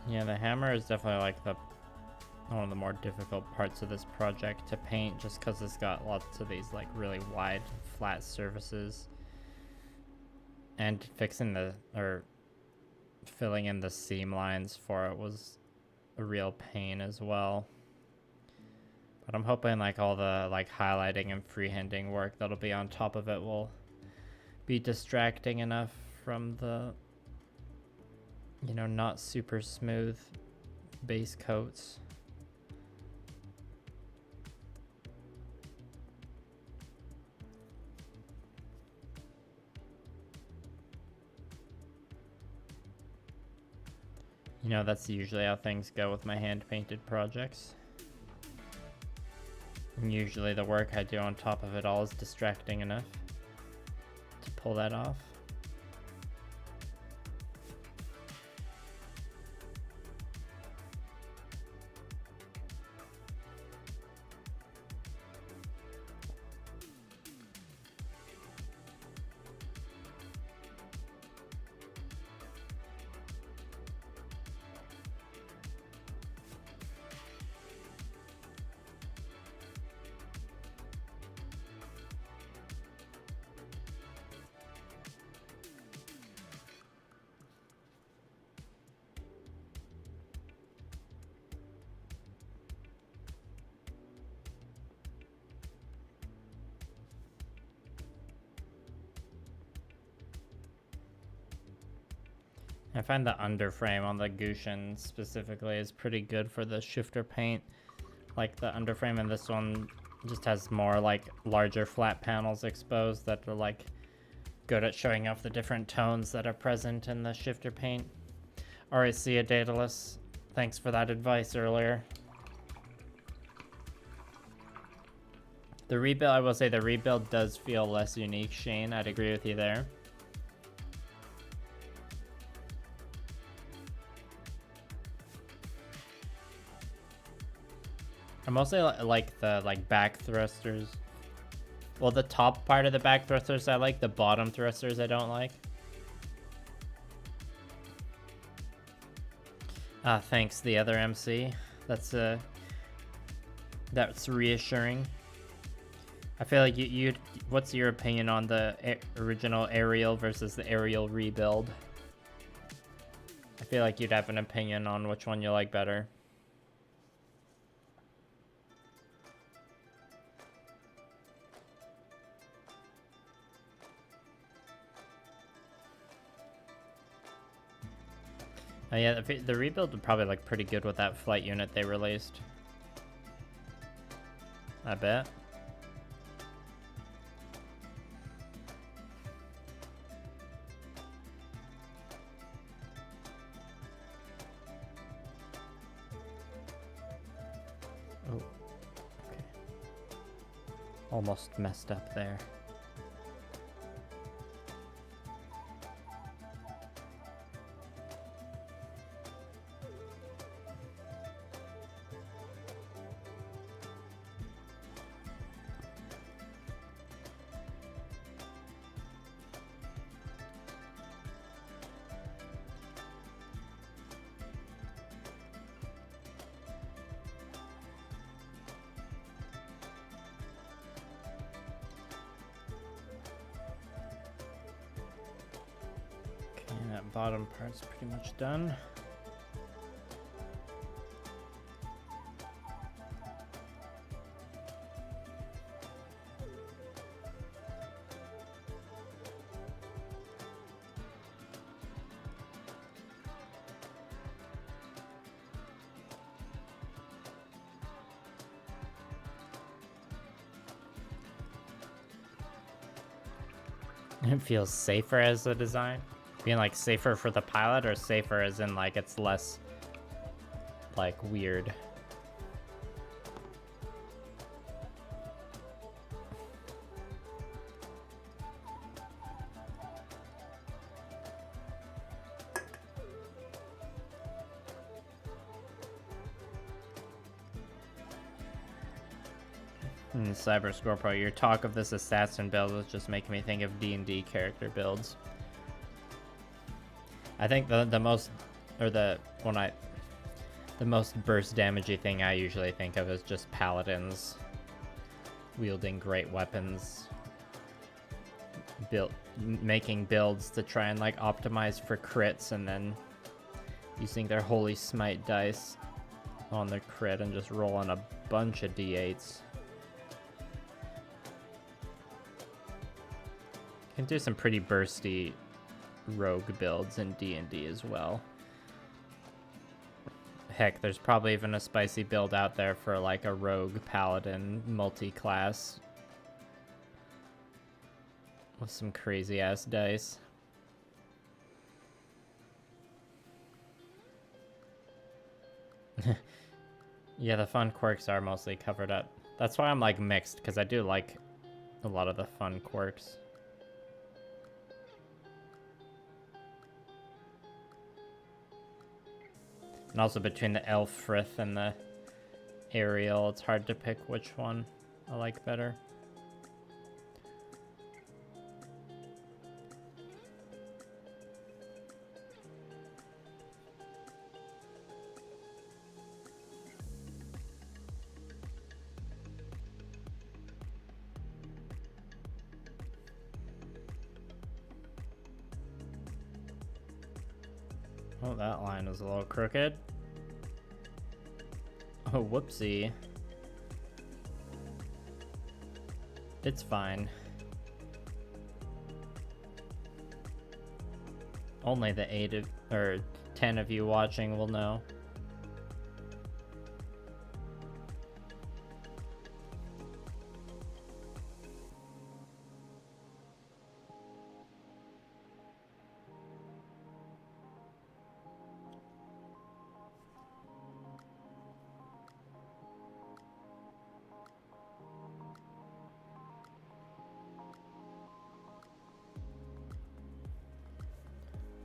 Yeah, the hammer is definitely like one of the more difficult parts of this project to paint, just because it's got lots of these like really wide flat surfaces, and filling in the seam lines for it was a real pain as well. But I'm hoping like all the like highlighting and freehanding work that'll be on top of it will be distracting enough from the, you know, not super smooth base coats. You know, that's usually how things go with my hand-painted projects. And usually the work I do on top of it all is distracting enough to pull that off. I find the underframe on the Gusion specifically is pretty good for the shifter paint. Like the underframe in this one just has more like larger flat panels exposed that are like good at showing off the different tones that are present in the shifter paint. Alright, see ya, Daedalus. Thanks for that advice earlier. The rebuild, I will say the rebuild does feel less unique, Shane. I'd agree with you there. I mostly like the back thrusters. Well, the top part of the back thrusters I like, the bottom thrusters I don't like. Thanks, the other MC. That's reassuring. I feel like what's your opinion on the original Ariel versus the Ariel rebuild? I feel like you'd have an opinion on which one you like better. Oh yeah, the rebuild would probably look pretty good with that flight unit they released. I bet. Oh, okay. Almost messed up there. Bottom part's pretty much done. It feels safer as a design. Being like safer for the pilot, or safer as in like it's less like weird? Cyber Scorpio, your talk of this assassin build was just making me think of D&D character builds. I think the most burst damagey thing I usually think of is just paladins wielding great weapons, making builds to try and like optimize for crits, and then using their holy smite dice on the crit and just rolling a bunch of d8s. Can do some pretty bursty rogue builds in D&D as well. Heck, there's probably even a spicy build out there for like a rogue paladin multi-class with some crazy ass dice. Yeah, the fun quirks are mostly covered up. That's why I'm like mixed, because I do like a lot of the fun quirks. And also between the Elfrith and the Ariel, it's hard to pick which one I like better. Oh, that line is a little crooked. Oh, whoopsie. It's fine. Only the 10 of you watching will know.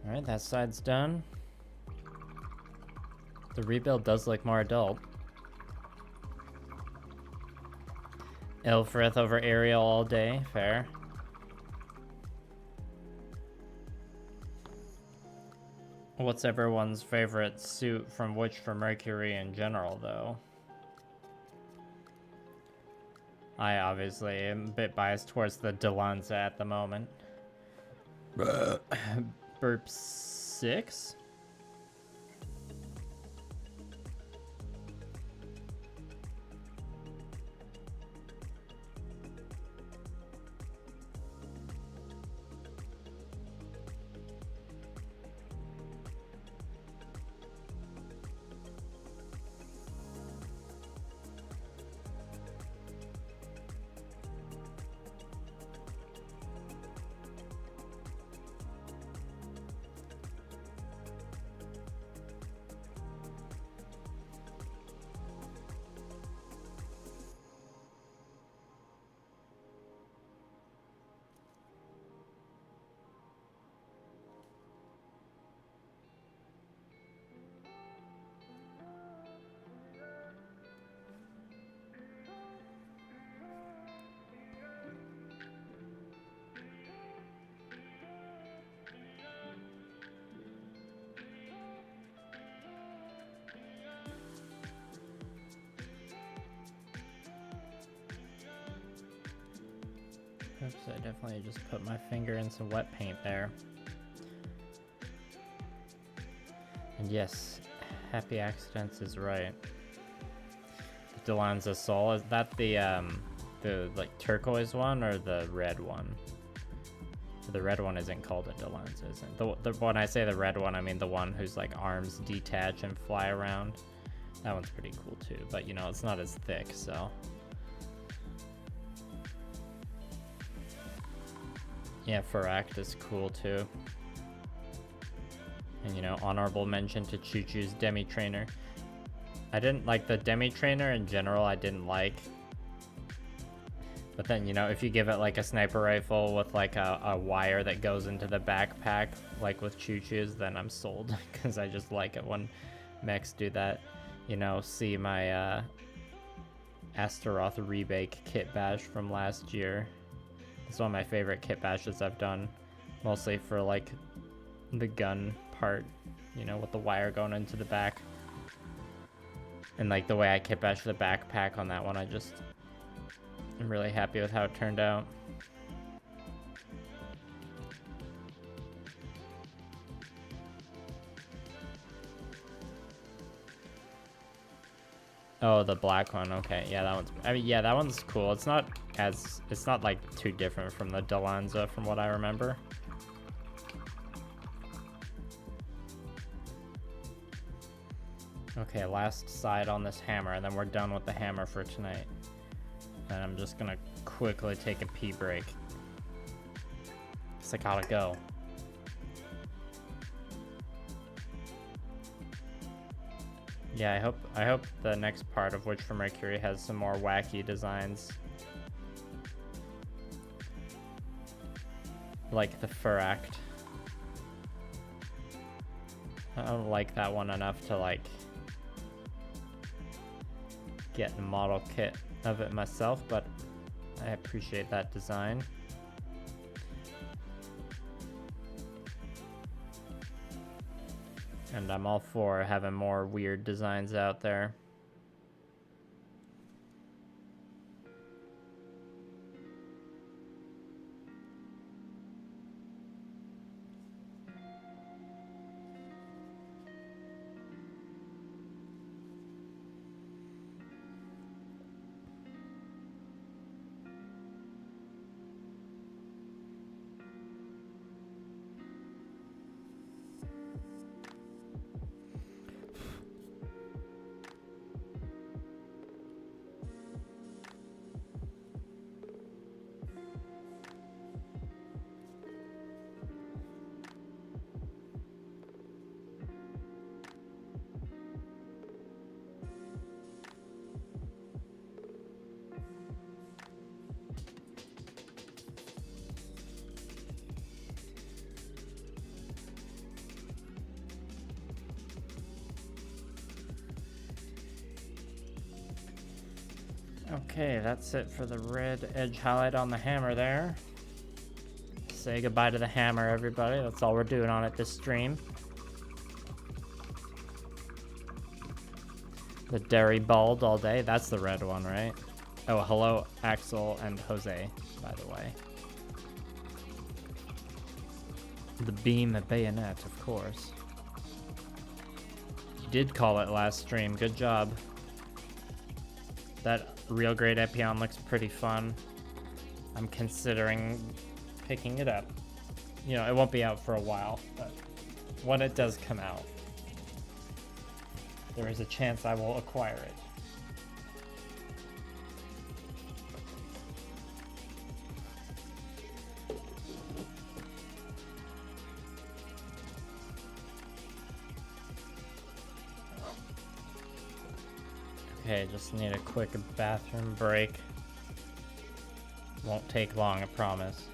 Alright, that side's done. The rebuild does look more adult. Elfrith over Ariel all day, fair. What's everyone's favorite suit from which for Mercury in general, though? I obviously am a bit biased towards the Delanza at the moment. Burp 6? Oops, I definitely just put my finger in some wet paint there. And yes, Happy Accidents is right. Delanza Soul, is that the like turquoise one or the red one? The red one isn't called a Delanza, isn't it? When I say the red one, I mean the one whose like arms detach and fly around. That one's pretty cool too, but you know, it's not as thick, so. Yeah, Faract is cool too. And you know, honorable mention to Choo Choo's Demi Trainer. I didn't like the Demi Trainer in general, I didn't like. But then, you know, if you give it like a sniper rifle with like a wire that goes into the backpack, like with Choo Choo's, then I'm sold. Because I just like it when mechs do that. You know, see my Astaroth Rebake kit bash from last year. It's one of my favorite kit bashes I've done, mostly for like the gun part, you know, with the wire going into the back. And like the way I kit bashed the backpack on that one, I'm really happy with how it turned out. Oh, the black one. Okay, yeah, that one's. I mean, yeah, that one's cool. It's not like too different from the Delanza, from what I remember. Okay, last side on this hammer, and then we're done with the hammer for tonight. And I'm just gonna quickly take a pee break. 'Cause I gotta go. Yeah, I hope the next part of Witch from Mercury has some more wacky designs. Like the Faract. I don't like that one enough to like get a model kit of it myself, but I appreciate that design. And I'm all for having more weird designs out there. Okay, that's it for the red edge highlight on the hammer there. Say goodbye to the hammer, everybody. That's all we're doing on it this stream. The Dairy Bald all day. That's the red one, right? Oh, hello, Axel and Jose, by the way. The beam and bayonet, of course. You did call it last stream. Good job. That real grade Epion looks pretty fun. I'm considering picking it up. You know, it won't be out for a while, but when it does come out, there is a chance I will acquire it. Okay, just need a quick bathroom break. Won't take long, I promise.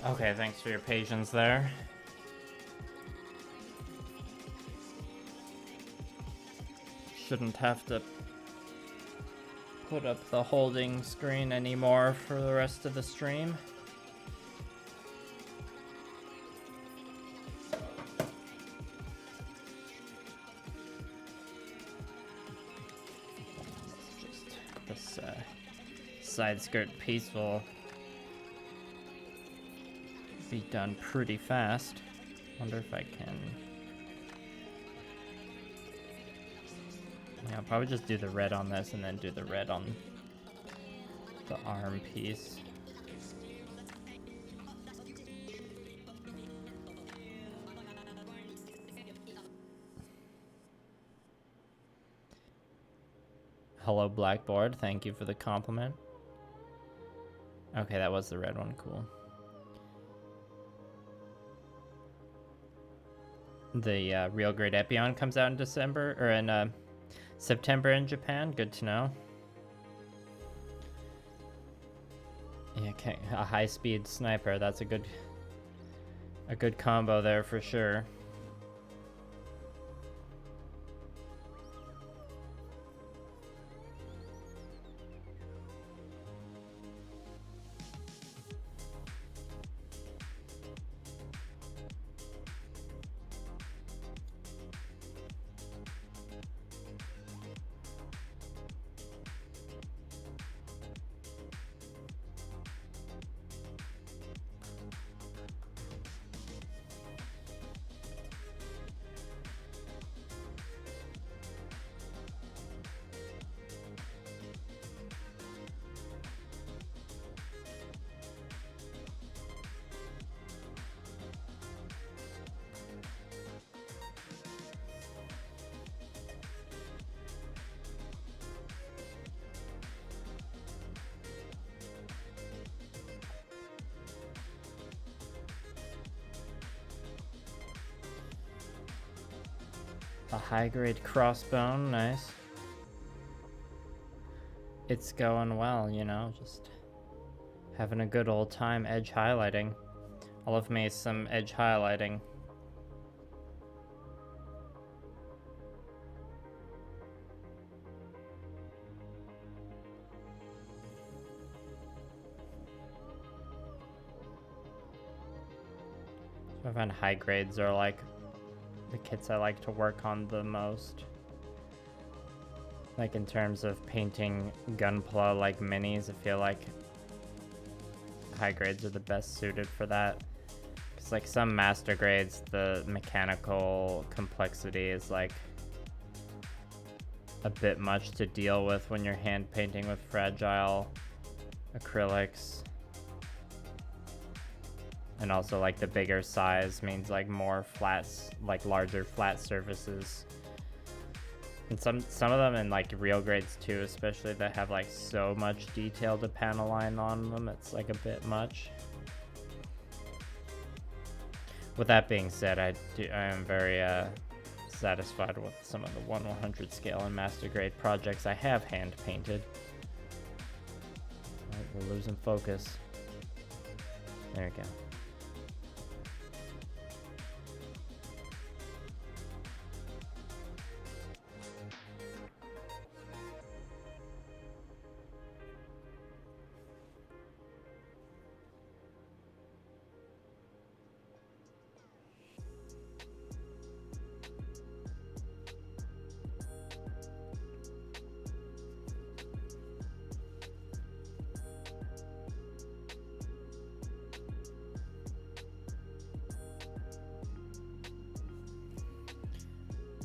Okay, thanks for your patience there. Shouldn't have to put up the holding screen anymore for the rest of the stream. Just this side skirt piece will be done pretty fast. Wonder if I can. Yeah, I'll probably just do the red on this and then do the red on the arm piece. Hello, Blackboard. Thank you for the compliment. Okay, that was the red one. Cool. The real grade Epion comes out in December, or in September in Japan. Good to know. Yeah, okay, a high-speed sniper. That's a good combo there for sure. A high-grade crossbone, nice. It's going well, you know, just having a good old time edge highlighting. Olaf made some edge highlighting. I find high grades are like the kits I like to work on the most. Like in terms of painting Gunpla like minis, I feel like high grades are the best suited for that. Because like some master grades, the mechanical complexity is like a bit much to deal with when you're hand painting with fragile acrylics. And also like the bigger size means like more flats, like larger flat surfaces. And some of them in like real grades too, especially that have like so much detail to panel line on them, it's like a bit much. With that being said, I am very satisfied with some of the 1/100 scale and master grade projects I have hand painted. Right, we're losing focus. There we go.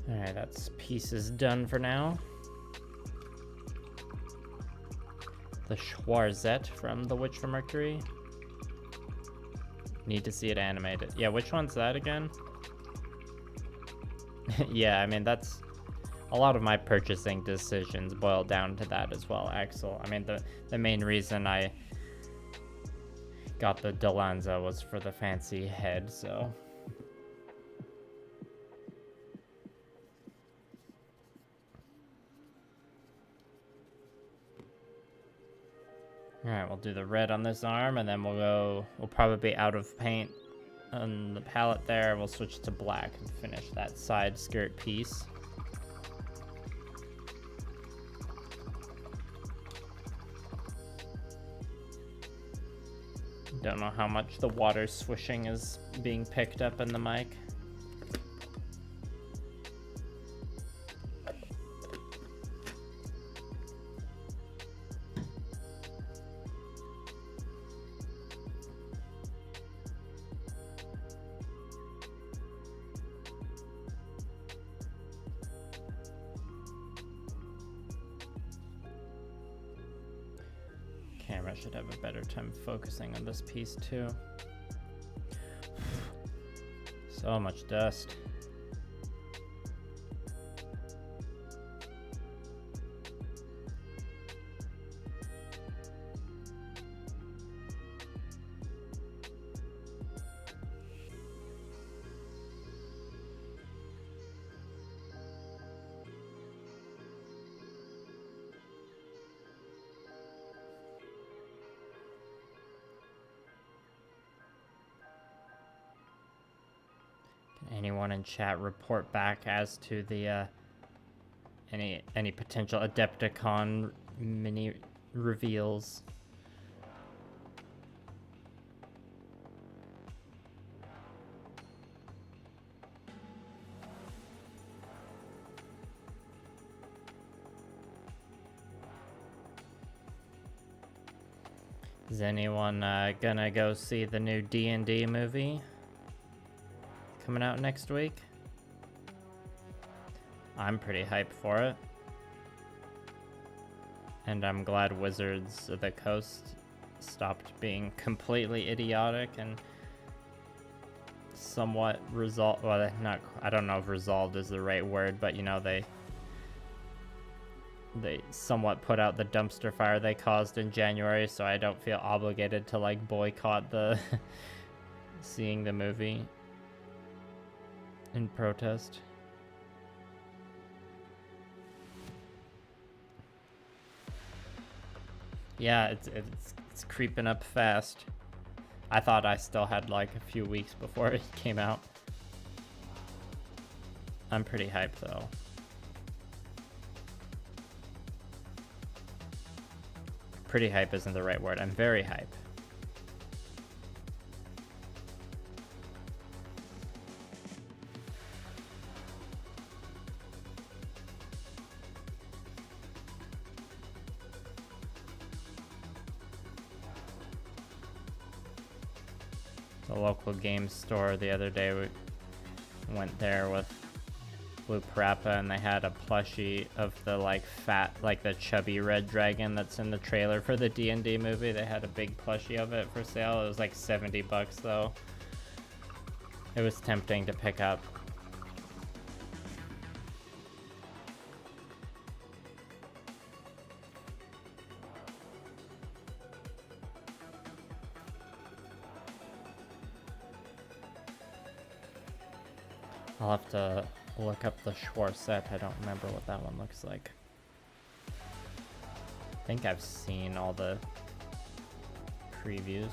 Alright, that's pieces done for now. The Schwarzette from The Witch from Mercury. Need to see it animated. Yeah, which one's that again? Yeah, I mean, that's... A lot of my purchasing decisions boil down to that as well, Axel. I mean, the main reason I got the Delanza was for the fancy head, so... Alright, we'll do the red on this arm, and then we'll probably be out of paint on the palette there. We'll switch to black and finish that side skirt piece. Don't know how much the water swishing is being picked up in the mic. Camera should have a better time focusing on this piece too. So much dust. Anyone in chat report back as to the any potential Adepticon mini reveals? Is anyone gonna go see the new D&D movie coming out next week? I'm pretty hyped for it. And I'm glad Wizards of the Coast stopped being completely idiotic and somewhat resolved. Well, not, I don't know if resolved is the right word, but you know, they somewhat put out the dumpster fire they caused in January, so I don't feel obligated to like boycott the seeing the movie in protest. Yeah, it's creeping up fast. I thought I still had like a few weeks before it came out. I'm pretty hyped though. Pretty hype isn't the right word. I'm very hype. the local game store the other day. We went there with Blue Parappa, and they had a plushie of the like fat, like the chubby red dragon that's in the trailer for the D&D movie. They had a big plushie of it for sale. It was like $70 though. It was tempting to pick up. I'll have to look up the Schwartz set. I don't remember what that one looks like. I think I've seen all the previews.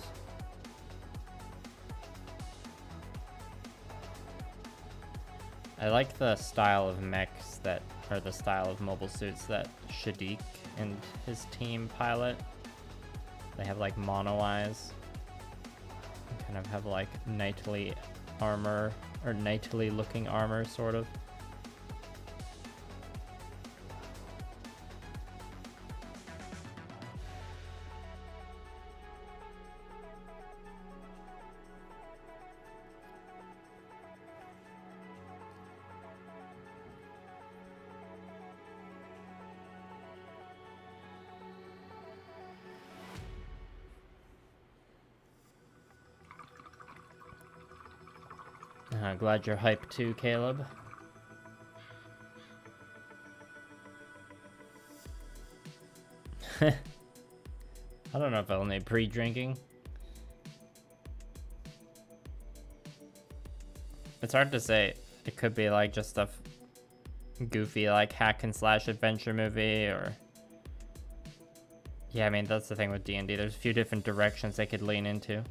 I like the style of mechs that, or the style of mobile suits that Shadiq and his team pilot. They have like mono eyes. They kind of have like knightly armor, or knightly looking armor, sort of. Glad you're hyped too, Caleb. I don't know if I'll need pre-drinking. It's hard to say. It could be like just a goofy like hack and slash adventure movie, or yeah, I mean that's the thing with D&D. There's a few different directions they could lean into.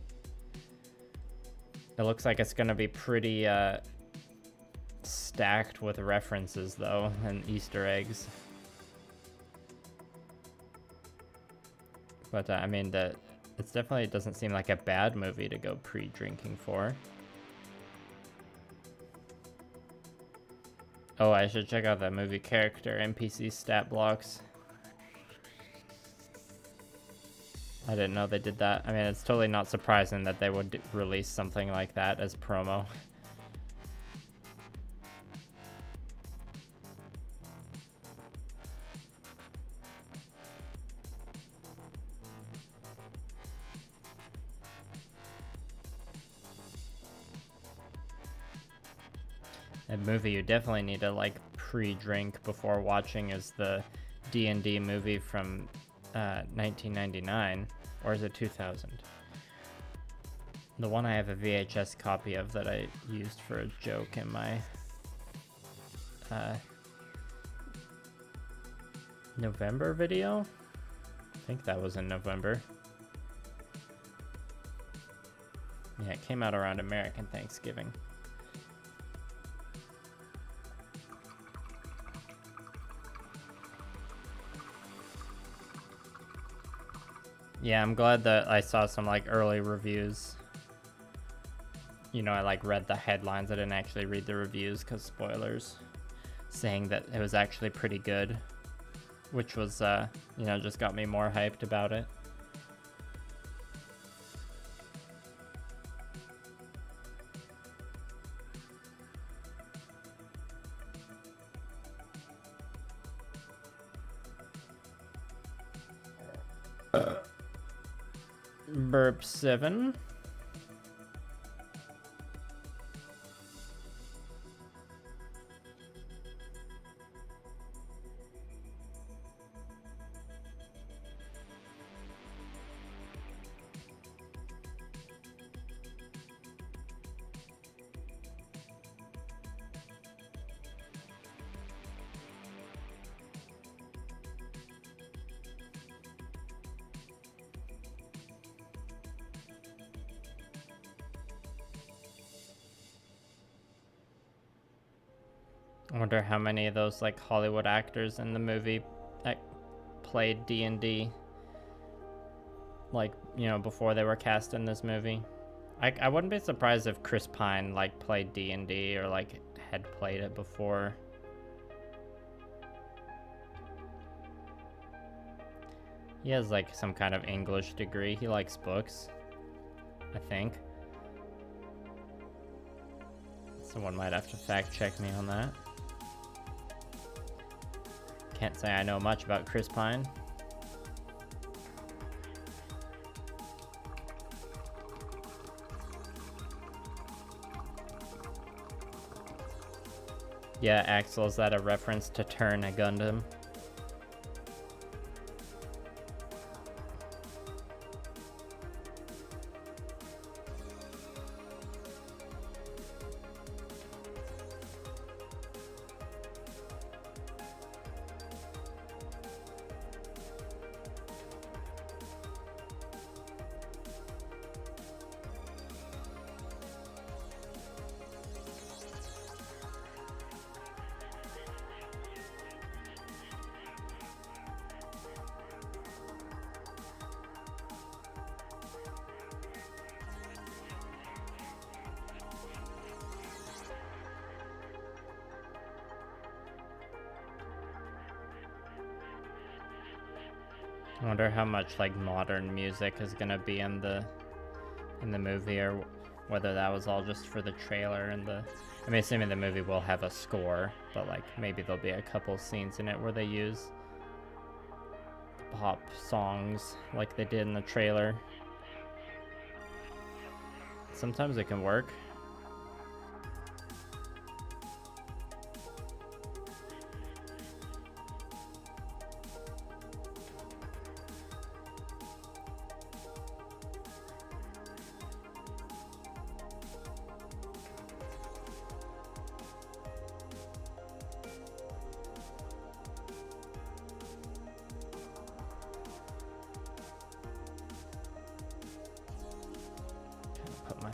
It looks like it's gonna be pretty stacked with references though, and Easter eggs. But I mean, it definitely doesn't seem like a bad movie to go pre-drinking for. Oh, I should check out that movie character NPC stat blocks. I didn't know they did that. I mean, it's totally not surprising that they would release something like that as promo. A movie you definitely need to like pre-drink before watching is the D&D movie from 1999, or is it 2000? The one I have a VHS copy of that I used for a joke in my November video. I think that was in November. Yeah, it came out around American Thanksgiving. Yeah, I'm glad that I saw some like early reviews. You know, I like read the headlines. I didn't actually read the reviews because spoilers, saying that it was actually pretty good, which was, you know, just got me more hyped about it. Burp 7. I wonder how many of those like Hollywood actors in the movie that played D&D, like, you know, before they were cast in this movie. I wouldn't be surprised if Chris Pine like played D&D or like had played it before. He has like some kind of English degree. He likes books, I think. Someone might have to fact check me on that. Can't say I know much about Chris Pine. Yeah, Axel, is that a reference to Turn a Gundam? I wonder how much like modern music is gonna be in the movie, or whether that was all just for the trailer and the. I mean, assuming the movie will have a score, but like maybe there'll be a couple scenes in it where they use pop songs like they did in the trailer. Sometimes it can work.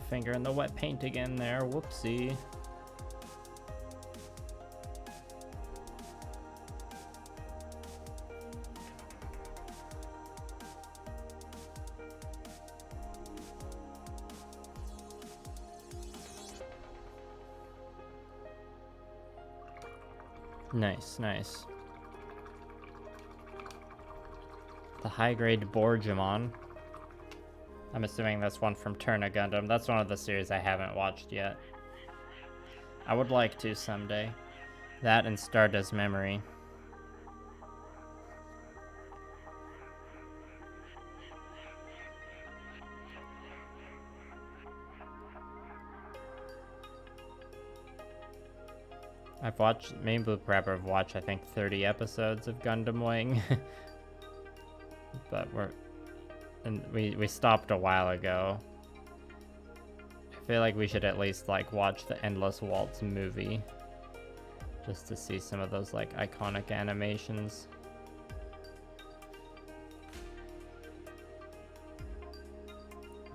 Finger in the wet paint again there, whoopsie. Nice, nice. The high-grade Borgemon. I'm assuming that's one from Turn a Gundam. That's one of the series I haven't watched yet. I would like to someday. That and Stardust Memory. I've watched, me and Blue Prepper have watched I think 30 episodes of Gundam Wing. But we stopped a while ago. I feel like we should at least like watch the Endless Waltz movie just to see some of those like iconic animations.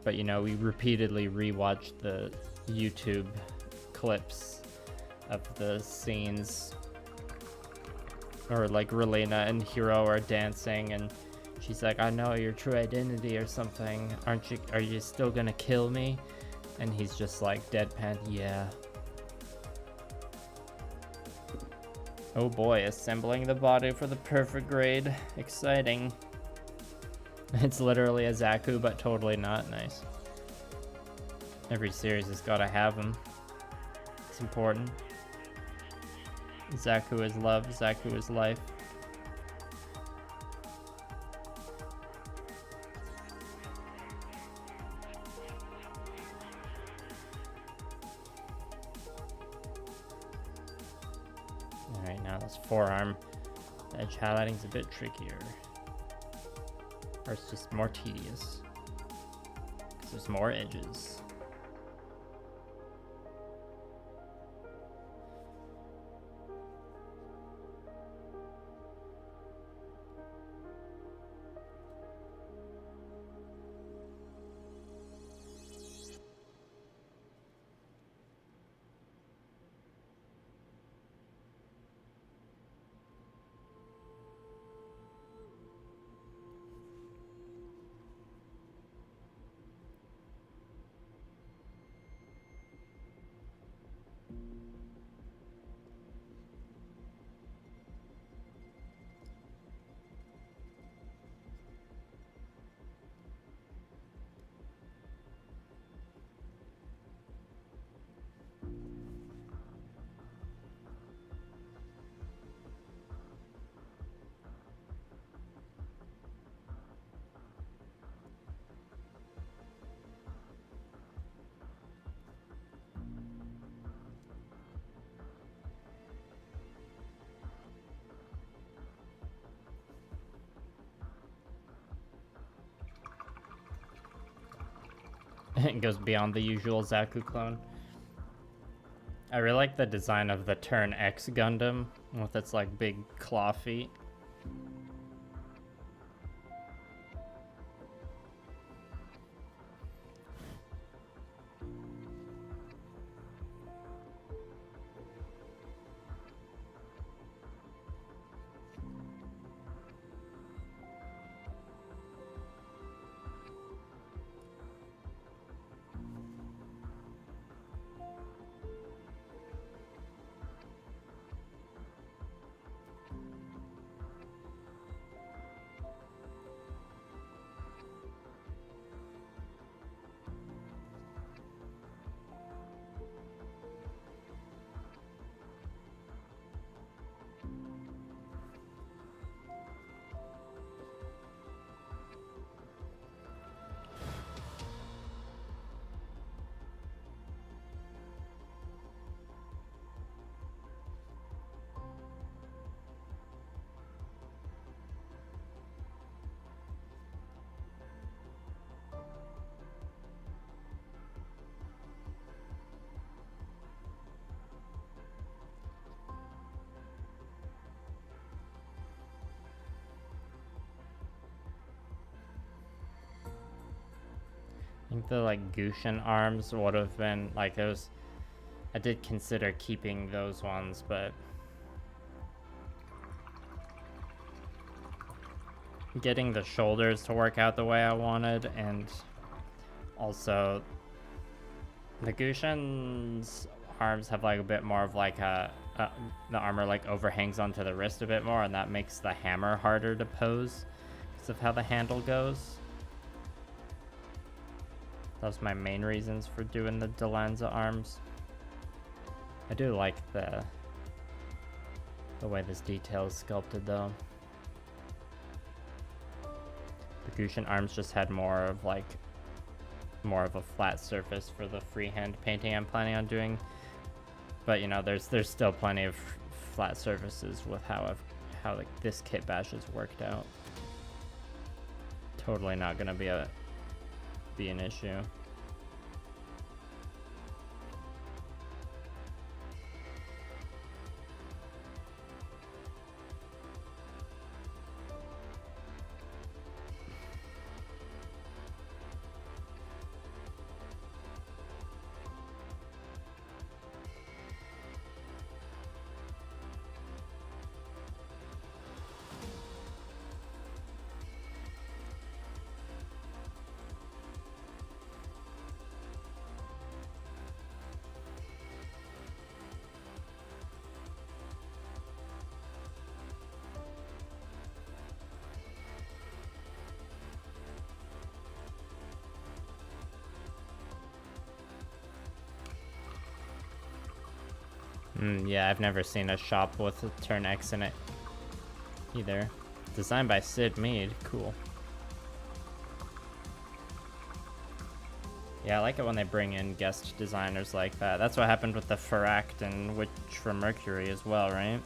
But you know, we repeatedly rewatched the YouTube clips of the scenes, or like Relena and Hiro are dancing and she's like, I know your true identity or something. Are you still gonna kill me? And he's just like deadpan, yeah. Oh boy, assembling the body for the perfect grade. Exciting. It's literally a Zaku, but totally not. Nice. Every series has gotta have him. It's important. Zaku is love, Zaku is life. Alright, now this forearm edge highlighting is a bit trickier. Or it's just more tedious. Because there's more edges. It goes beyond the usual Zaku clone. I really like the design of the Turn X Gundam with its like big claw feet. I think the like Gusion arms would have been like those. I did consider keeping those ones, but getting the shoulders to work out the way I wanted, and also the Gusion's arms have like a bit more of like the armor like overhangs onto the wrist a bit more, and that makes the hammer harder to pose because of how the handle goes. Those my main reasons for doing the Delanza arms. I do like the way this detail is sculpted though. The Gusion arms just had more of a flat surface for the freehand painting I'm planning on doing. But you know, there's still plenty of flat surfaces with how like this kit bash has worked out. Totally not gonna be an issue. Yeah, I've never seen a shop with a Turn X in it either. Designed by Sid Mead, cool. Yeah, I like it when they bring in guest designers like that. That's what happened with the Faract and Witch from Mercury as well, right?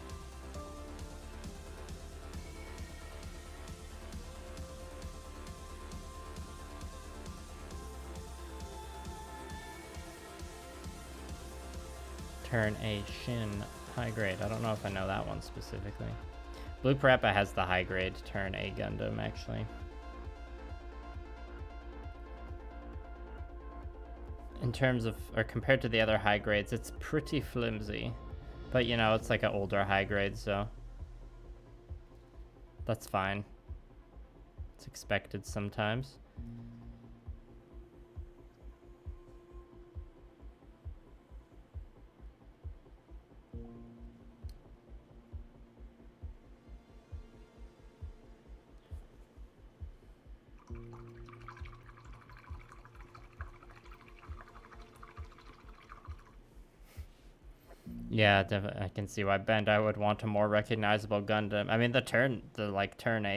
Turn A Shin high grade. I don't know if I know that one specifically. Blue Parappa has the high grade Turn A Gundam actually. In terms of, or compared to the other high grades, it's pretty flimsy. But you know, it's like an older high grade, so that's fine. It's expected sometimes. Yeah, I can see why Bandai would want a more recognizable Gundam. I mean, the Turn A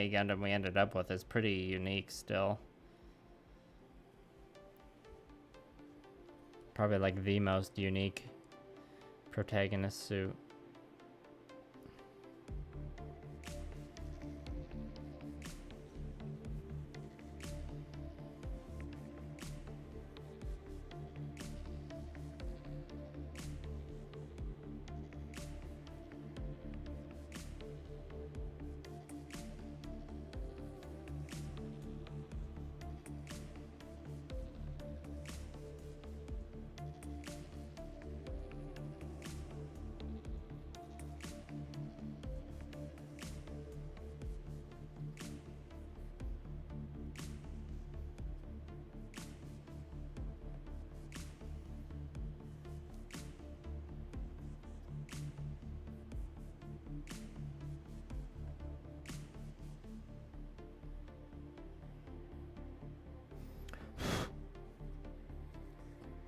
Gundam we ended up with is pretty unique still. Probably like the most unique protagonist suit.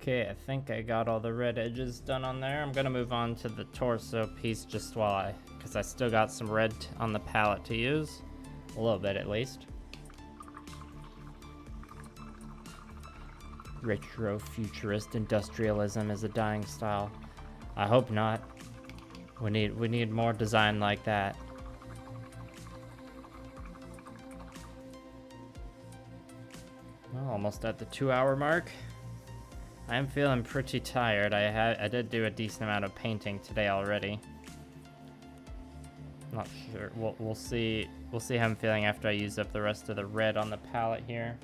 Okay, I think I got all the red edges done on there. I'm gonna move on to the torso piece just while because I still got some red on the palette to use. A little bit at least. Retro futurist industrialism is a dying style. I hope not. We need more design like that. Well, almost at the 2-hour mark. I am feeling pretty tired. I did do a decent amount of painting today already. Not sure. We'll see. We'll see how I'm feeling after I use up the rest of the red on the palette here.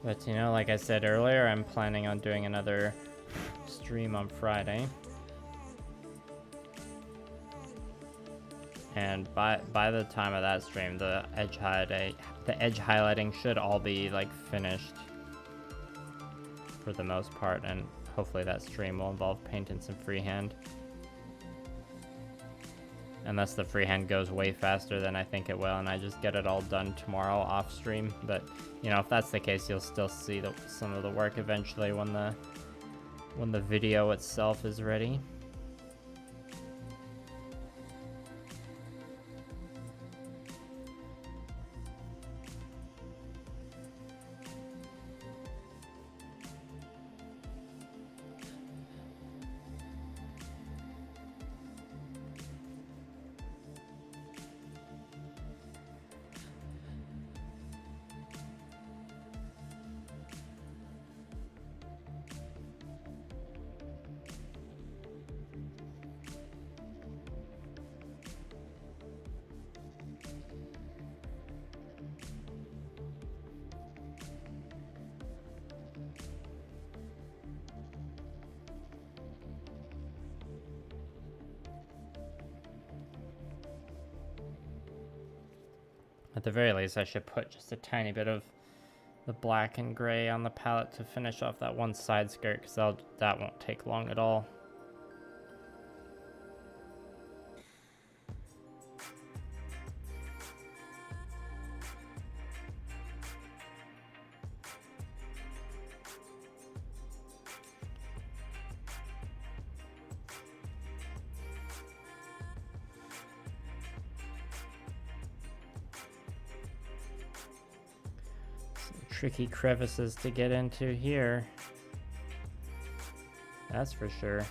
But you know, like I said earlier, I'm planning on doing another stream on Friday. And by the time of that stream, the edge highlighting should all be like finished for the most part, and hopefully that stream will involve painting some freehand. Unless the freehand goes way faster than I think it will, and I just get it all done tomorrow off stream. But you know, if that's the case, you'll still see some of the work eventually when the video itself is ready. At the very least, I should put just a tiny bit of the black and gray on the palette to finish off that one side skirt, because that won't take long at all. Tricky crevices to get into here. That's for sure.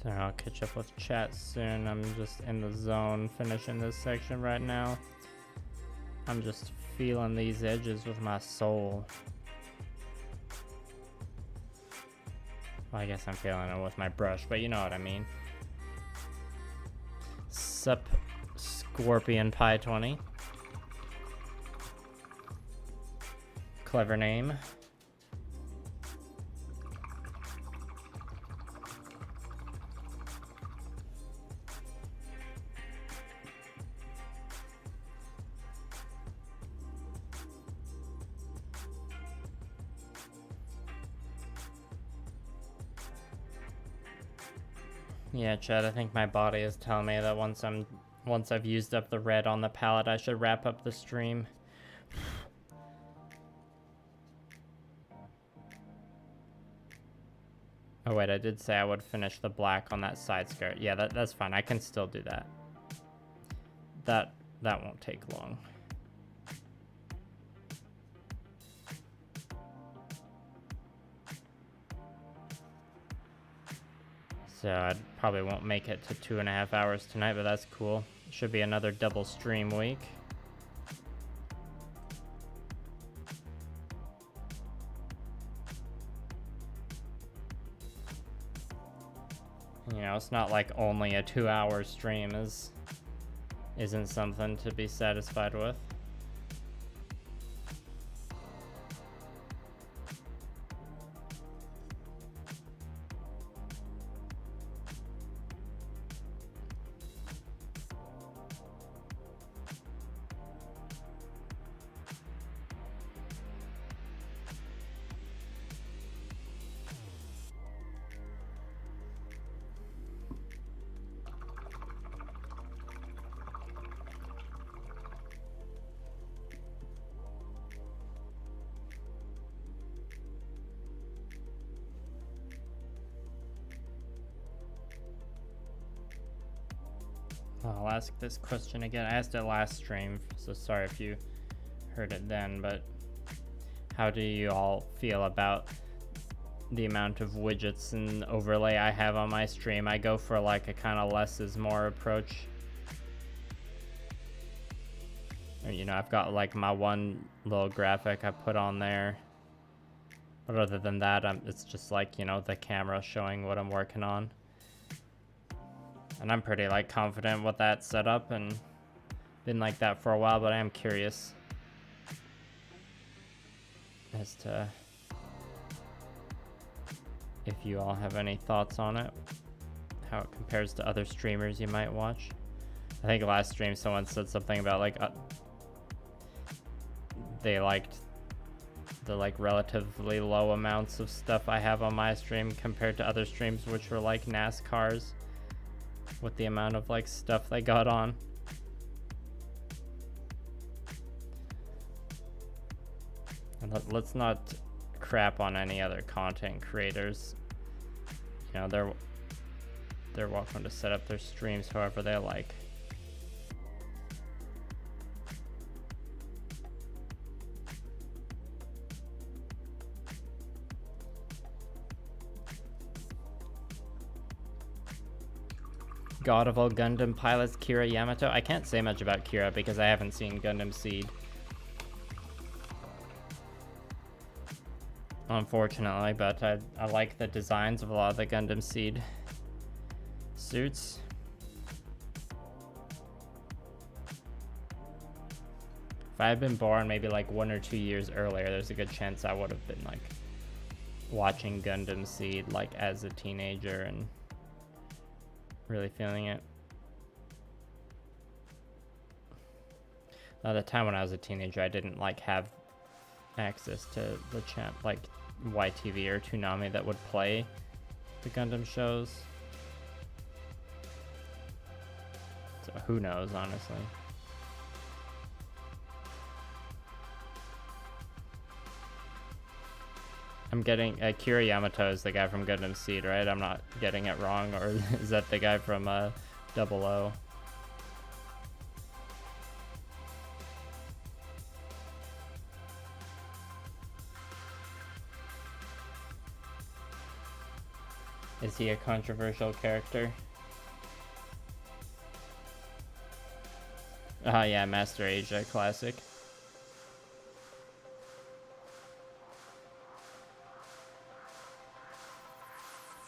So I'll catch up with chat soon. I'm just in the zone finishing this section right now. I'm just feeling these edges with my soul. Well, I guess I'm feeling it with my brush, but you know what I mean. Sup, Scorpion Pie 20. Clever name. Yeah, Chad, I think my body is telling me that once I've used up the red on the palette, I should wrap up the stream. Oh wait, I did say I would finish the black on that side skirt. Yeah, that's fine. I can still do that. That won't take long. So I probably won't make it to 2.5 hours tonight, but that's cool. Should be another double stream week. You know, it's not like only a 2-hour stream isn't something to be satisfied with. I'll ask this question again. I asked it last stream, so sorry if you heard it then, but how do you all feel about the amount of widgets and overlay I have on my stream? I go for like a kind of less is more approach. Or, you know, I've got like my one little graphic I put on there. But other than that, it's just like, you know, the camera showing what I'm working on. And I'm pretty like confident with that setup and been like that for a while, but I am curious as to if you all have any thoughts on it, how it compares to other streamers you might watch. I think last stream someone said something about like they liked the like relatively low amounts of stuff I have on my stream compared to other streams which were like NASCARs, with the amount of like stuff they got on. And let's not crap on any other content creators. You know, they're welcome to set up their streams however they like. God of all Gundam pilots, Kira Yamato. I can't say much about Kira because I haven't seen Gundam Seed, unfortunately, but I like the designs of a lot of the Gundam Seed suits. If I had been born maybe like 1 or 2 years earlier, there's a good chance I would have been like watching Gundam Seed like as a teenager and really feeling it. At the time when I was a teenager, I didn't like have access to the like YTV or Toonami that would play the Gundam shows. So who knows, honestly. I'm getting Kira Yamato is the guy from Gundam Seed, right? I'm not getting it wrong, or is that the guy from 00? Is he a controversial character? Yeah, Master Asia classic.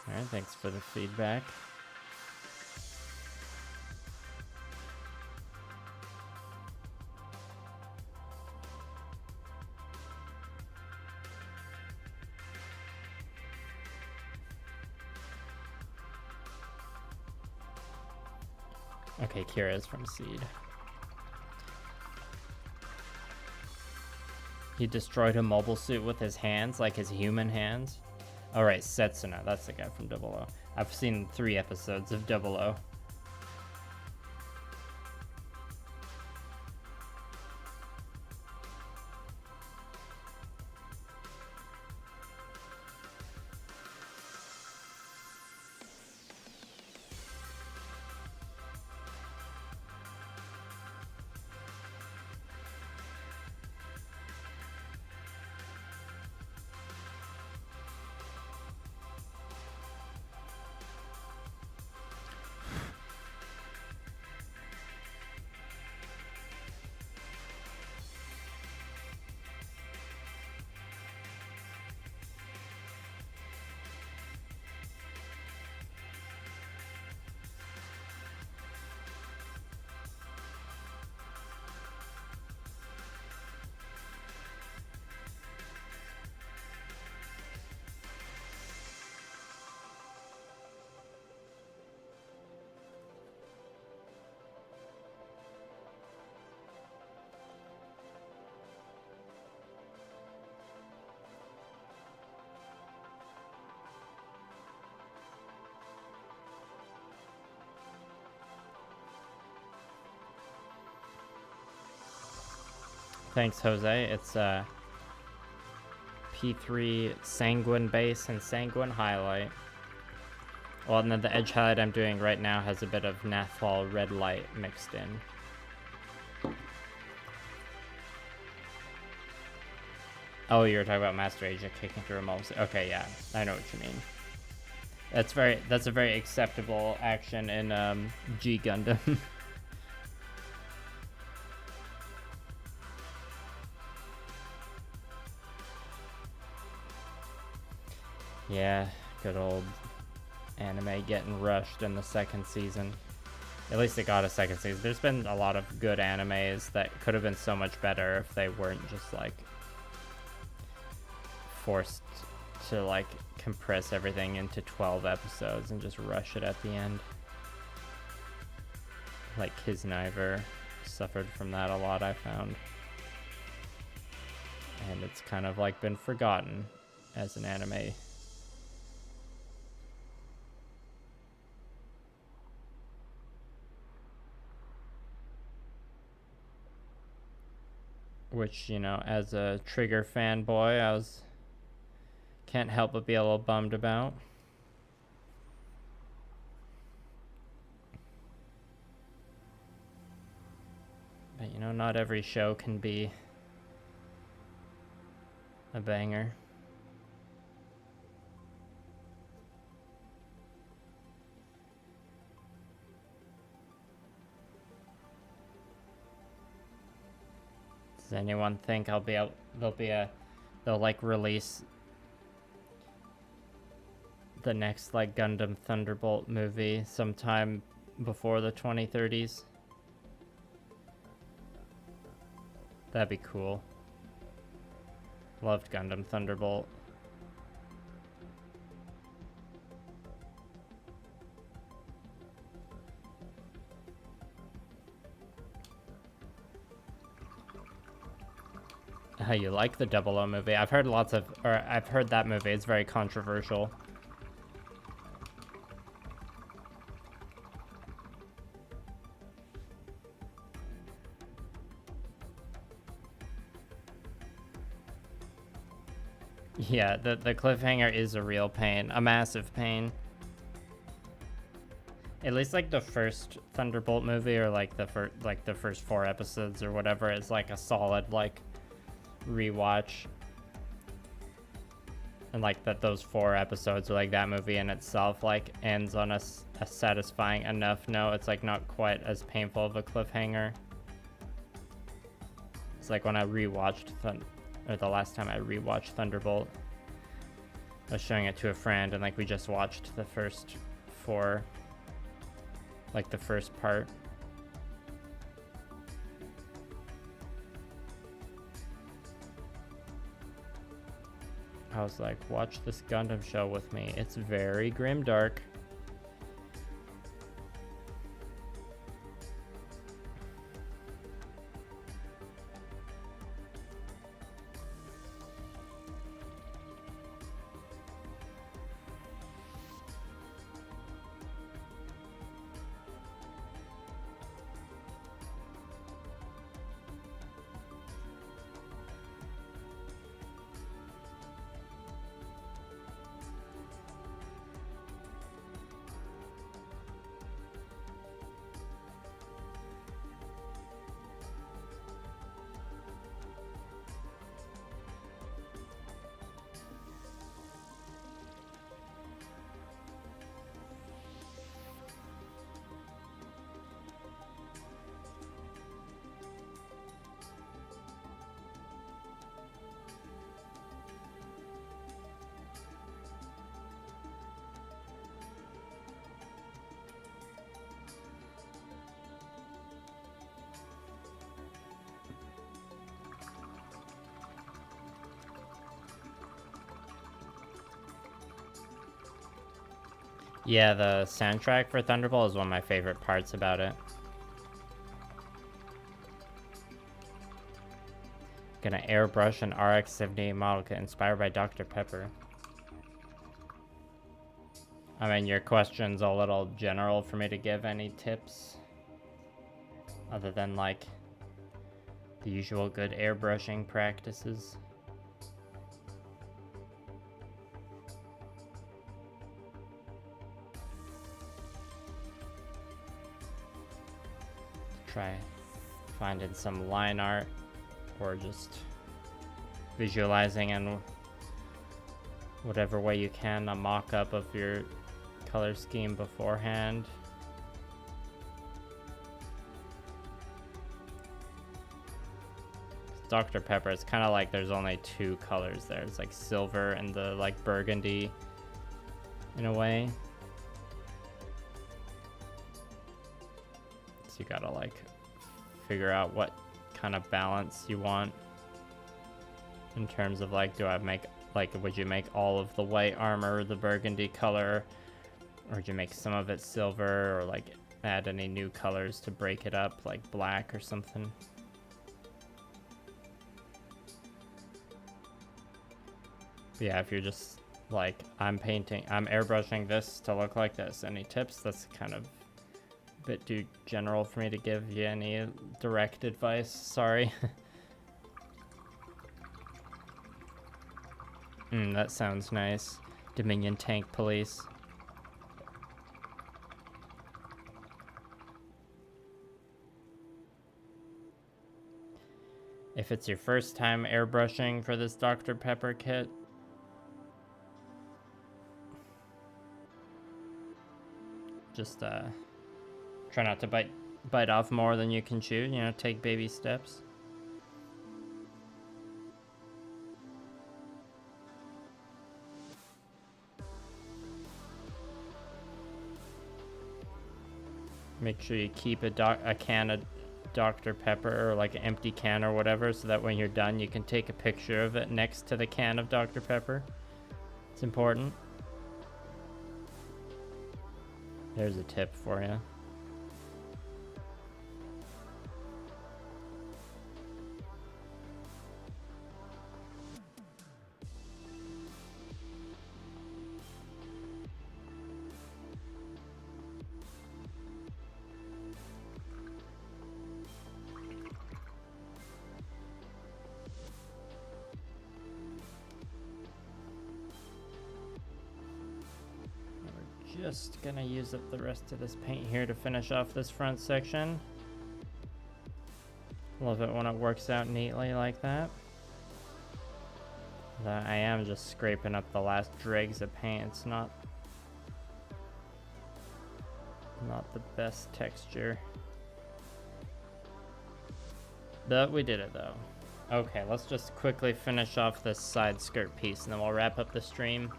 Alright, thanks for the feedback. Okay, Kira is from Seed. He destroyed a mobile suit with his hands, like his human hands. Oh right, Setsuna, that's the guy from 00. I've seen 3 episodes of 00. Thanks, Jose. It's P3 Sanguine Base and Sanguine Highlight. Well, and then the edge highlight I'm doing right now has a bit of Nathal Red Light mixed in. Oh, you were talking about Master Agent kicking through a mouse. Okay, yeah, I know what you mean. That's a very acceptable action in G Gundam. Yeah, good old anime getting rushed in the second season. At least it got a second season. There's been a lot of good animes that could have been so much better if they weren't just like forced to like compress everything into 12 episodes and just rush it at the end. Like Kisniver suffered from that a lot, I found. And it's kind of like been forgotten as an anime. Which, you know, as a Trigger fanboy, can't help but be a little bummed about. But, you know, not every show can be a banger. Does anyone think they'll like release the next like Gundam Thunderbolt movie sometime before the 2030s? That'd be cool. Loved Gundam Thunderbolt. How you like the 00 movie? I've heard I've heard that movie. It's very controversial. Yeah, the cliffhanger is a real pain, a massive pain. At least like the first Thunderbolt movie, or like the first 4 episodes or whatever, is like a solid like rewatch. And like those 4 episodes, or like that movie in itself, like ends on a satisfying enough note. It's like not quite as painful of a cliffhanger. It's like when I rewatched the last time I rewatched Thunderbolt, I was showing it to a friend, and like we just watched the first 4, like the first part. I was like, watch this Gundam show with me. It's very grimdark. Yeah, the soundtrack for Thunderbolt is one of my favorite parts about it. Gonna airbrush an RX-78 model kit inspired by Dr. Pepper. I mean, your question's a little general for me to give any tips. Other than, like, the usual good airbrushing practices. Try finding some line art or just visualizing in whatever way you can a mock-up of your color scheme beforehand. Dr. Pepper, it's kind of like there's only two colors there. It's like silver and the like burgundy in a way. So you gotta like figure out what kind of balance you want in terms of like, do I make like, would you make all of the white armor the burgundy color, or would you make some of it silver, or like add any new colors to break it up like black or something? Yeah, if you're just like, I'm airbrushing this to look like this, any tips? That's kind of a bit too general for me to give you any direct advice, sorry. That sounds nice. Dominion Tank Police. If it's your first time airbrushing for this Dr. Pepper kit, just try not to bite off more than you can chew, you know, take baby steps. Make sure you keep a can of Dr. Pepper, or like an empty can or whatever, so that when you're done you can take a picture of it next to the can of Dr. Pepper. It's important. There's a tip for you. Just gonna use up the rest of this paint here to finish off this front section. Love it when it works out neatly like that. I am just scraping up the last dregs of paint. It's not the best texture, but we did it though. Okay, let's just quickly finish off this side skirt piece and then we'll wrap up the stream.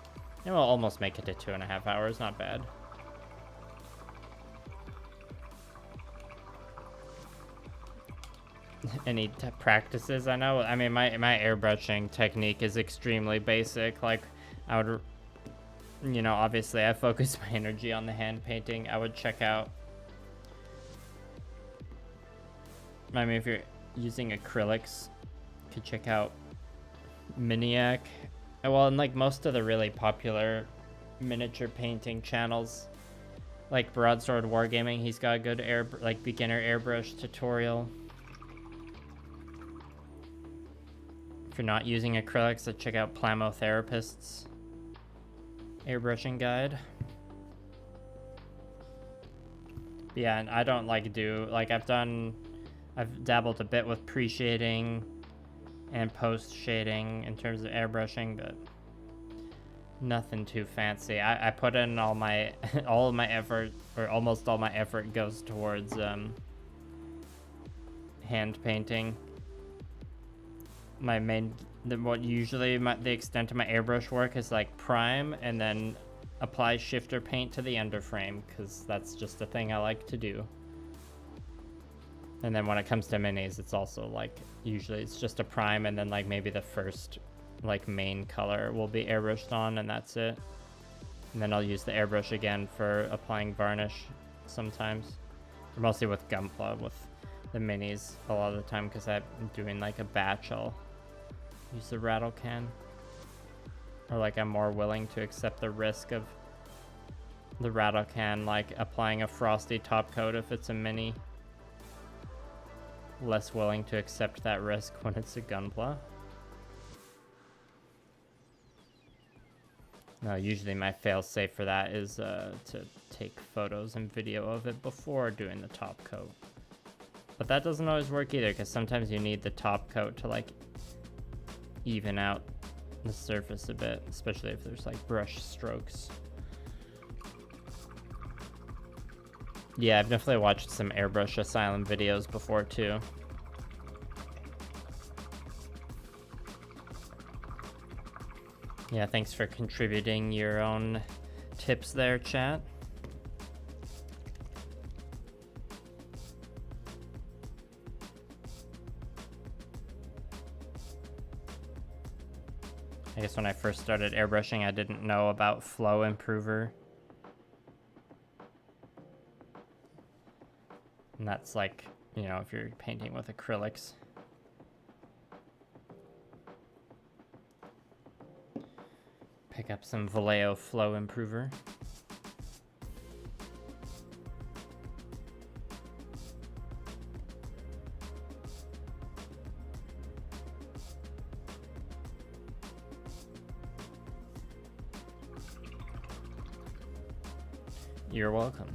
And we'll almost make it to 2.5 hours, not bad. Any practices? I know, I mean, my airbrushing technique is extremely basic. Like, I would, you know, obviously I focus my energy on the hand painting. I would check out, I mean, if you're using acrylics, you could check out Plamaniac. Well, and like most of the really popular miniature painting channels, like Broadsword Wargaming, he's got a good beginner airbrush tutorial. If you're not using acrylics, so check out Plamotherapist's airbrushing guide. But yeah, and I don't I've dabbled a bit with pre-shading and post shading in terms of airbrushing, but nothing too fancy. I put in all of my effort, or almost all my effort goes towards hand painting. The extent of my airbrush work is like prime and then apply shifter paint to the underframe, because that's just a thing I like to do. And then when it comes to minis, it's also like, usually it's just a prime and then like maybe the first like main color will be airbrushed on and that's it. And then I'll use the airbrush again for applying varnish sometimes. Or mostly with Gunpla with the minis a lot of the time, because I'm doing like a batch, I'll use the rattle can. Or like I'm more willing to accept the risk of the rattle can, like applying a frosty top coat if it's a mini. less willing to accept that risk when it's a Gunpla. No, usually my fail-safe for that is to take photos and video of it before doing the top coat. But that doesn't always work either, because sometimes you need the top coat to like even out the surface a bit, especially if there's like brush strokes. Yeah, I've definitely watched some Airbrush Asylum videos before too. Yeah, thanks for contributing your own tips there, chat. I guess when I first started airbrushing, I didn't know about Flow Improver. And that's like, you know, if you're painting with acrylics. Pick up some Vallejo Flow Improver. You're welcome.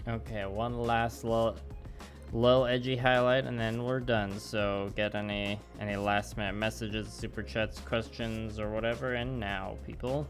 Okay, one last little edgy highlight and then we're done. So get any last minute messages, super chats, questions, or whatever, and now, people.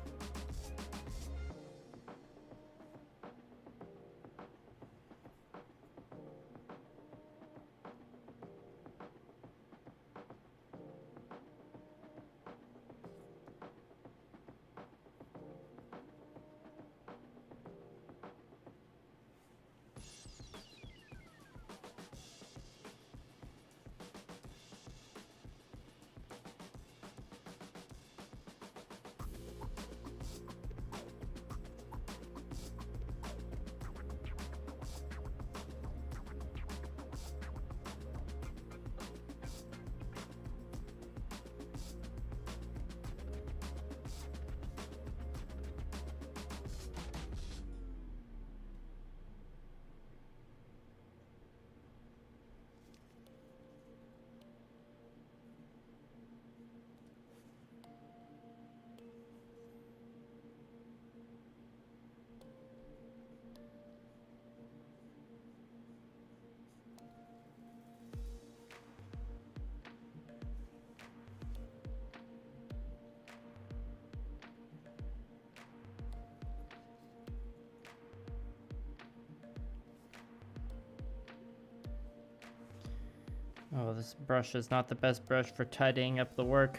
Oh, this brush is not the best brush for tidying up the work.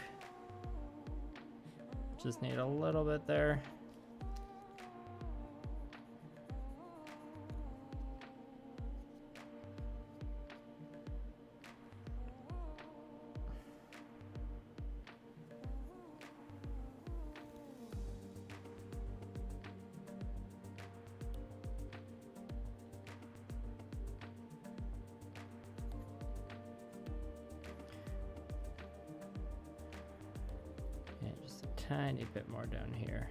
Just need a little bit there. Tiny bit more down here.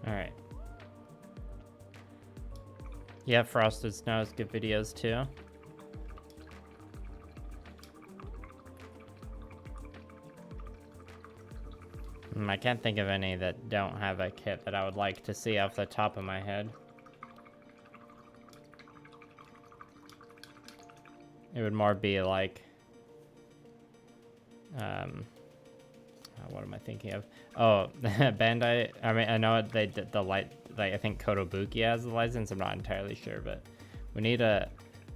All right. Yeah, Frosted Snow is good videos too. I can't think of any that don't have a kit that I would like to see off the top of my head. It would more be like, what am I thinking of? Oh, Bandai. I mean, I know they did the light. Like, I think Kotobuki has the license. I'm not entirely sure, but we need a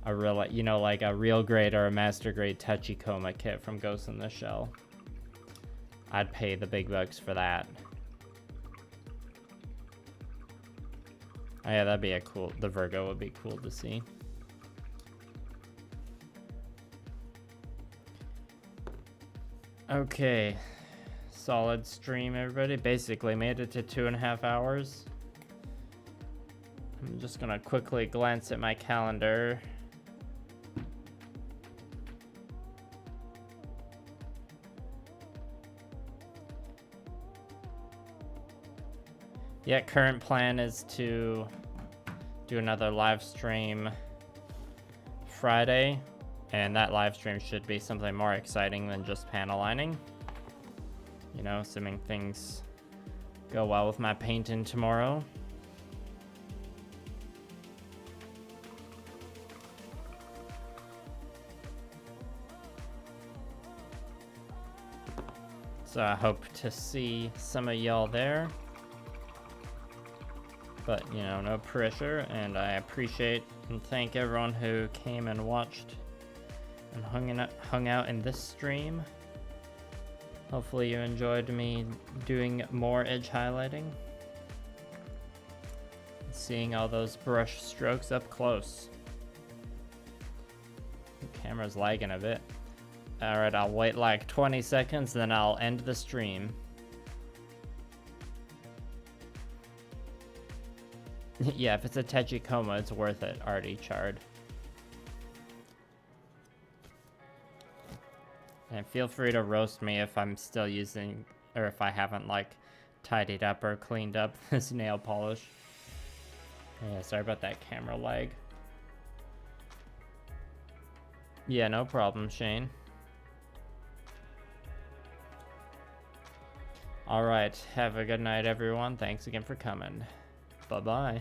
real, you know, like a real grade or a master grade Tachikoma kit from Ghost in the Shell. I'd pay the big bucks for that. Oh yeah, that'd be a cool. The Virgo would be cool to see. Okay, solid stream, everybody. Basically made it to 2.5 hours. I'm just gonna quickly glance at my calendar. Yeah, current plan is to do another live stream Friday, and that live stream should be something more exciting than just panel lining. You know, assuming things go well with my painting tomorrow. So I hope to see some of y'all there. But, you know, no pressure, and I appreciate and thank everyone who came and watched and hung out in this stream. Hopefully you enjoyed me doing more edge highlighting. Seeing all those brush strokes up close. The camera's lagging a bit. Alright, I'll wait like 20 seconds, then I'll end the stream. Yeah, if it's a Techicoma, it's worth it. Already charred. And feel free to roast me if I'm still using, or if I haven't like tidied up or cleaned up this nail polish. Yeah, sorry about that camera lag. Yeah, no problem, Shane. Alright, have a good night, everyone. Thanks again for coming. Bye-bye.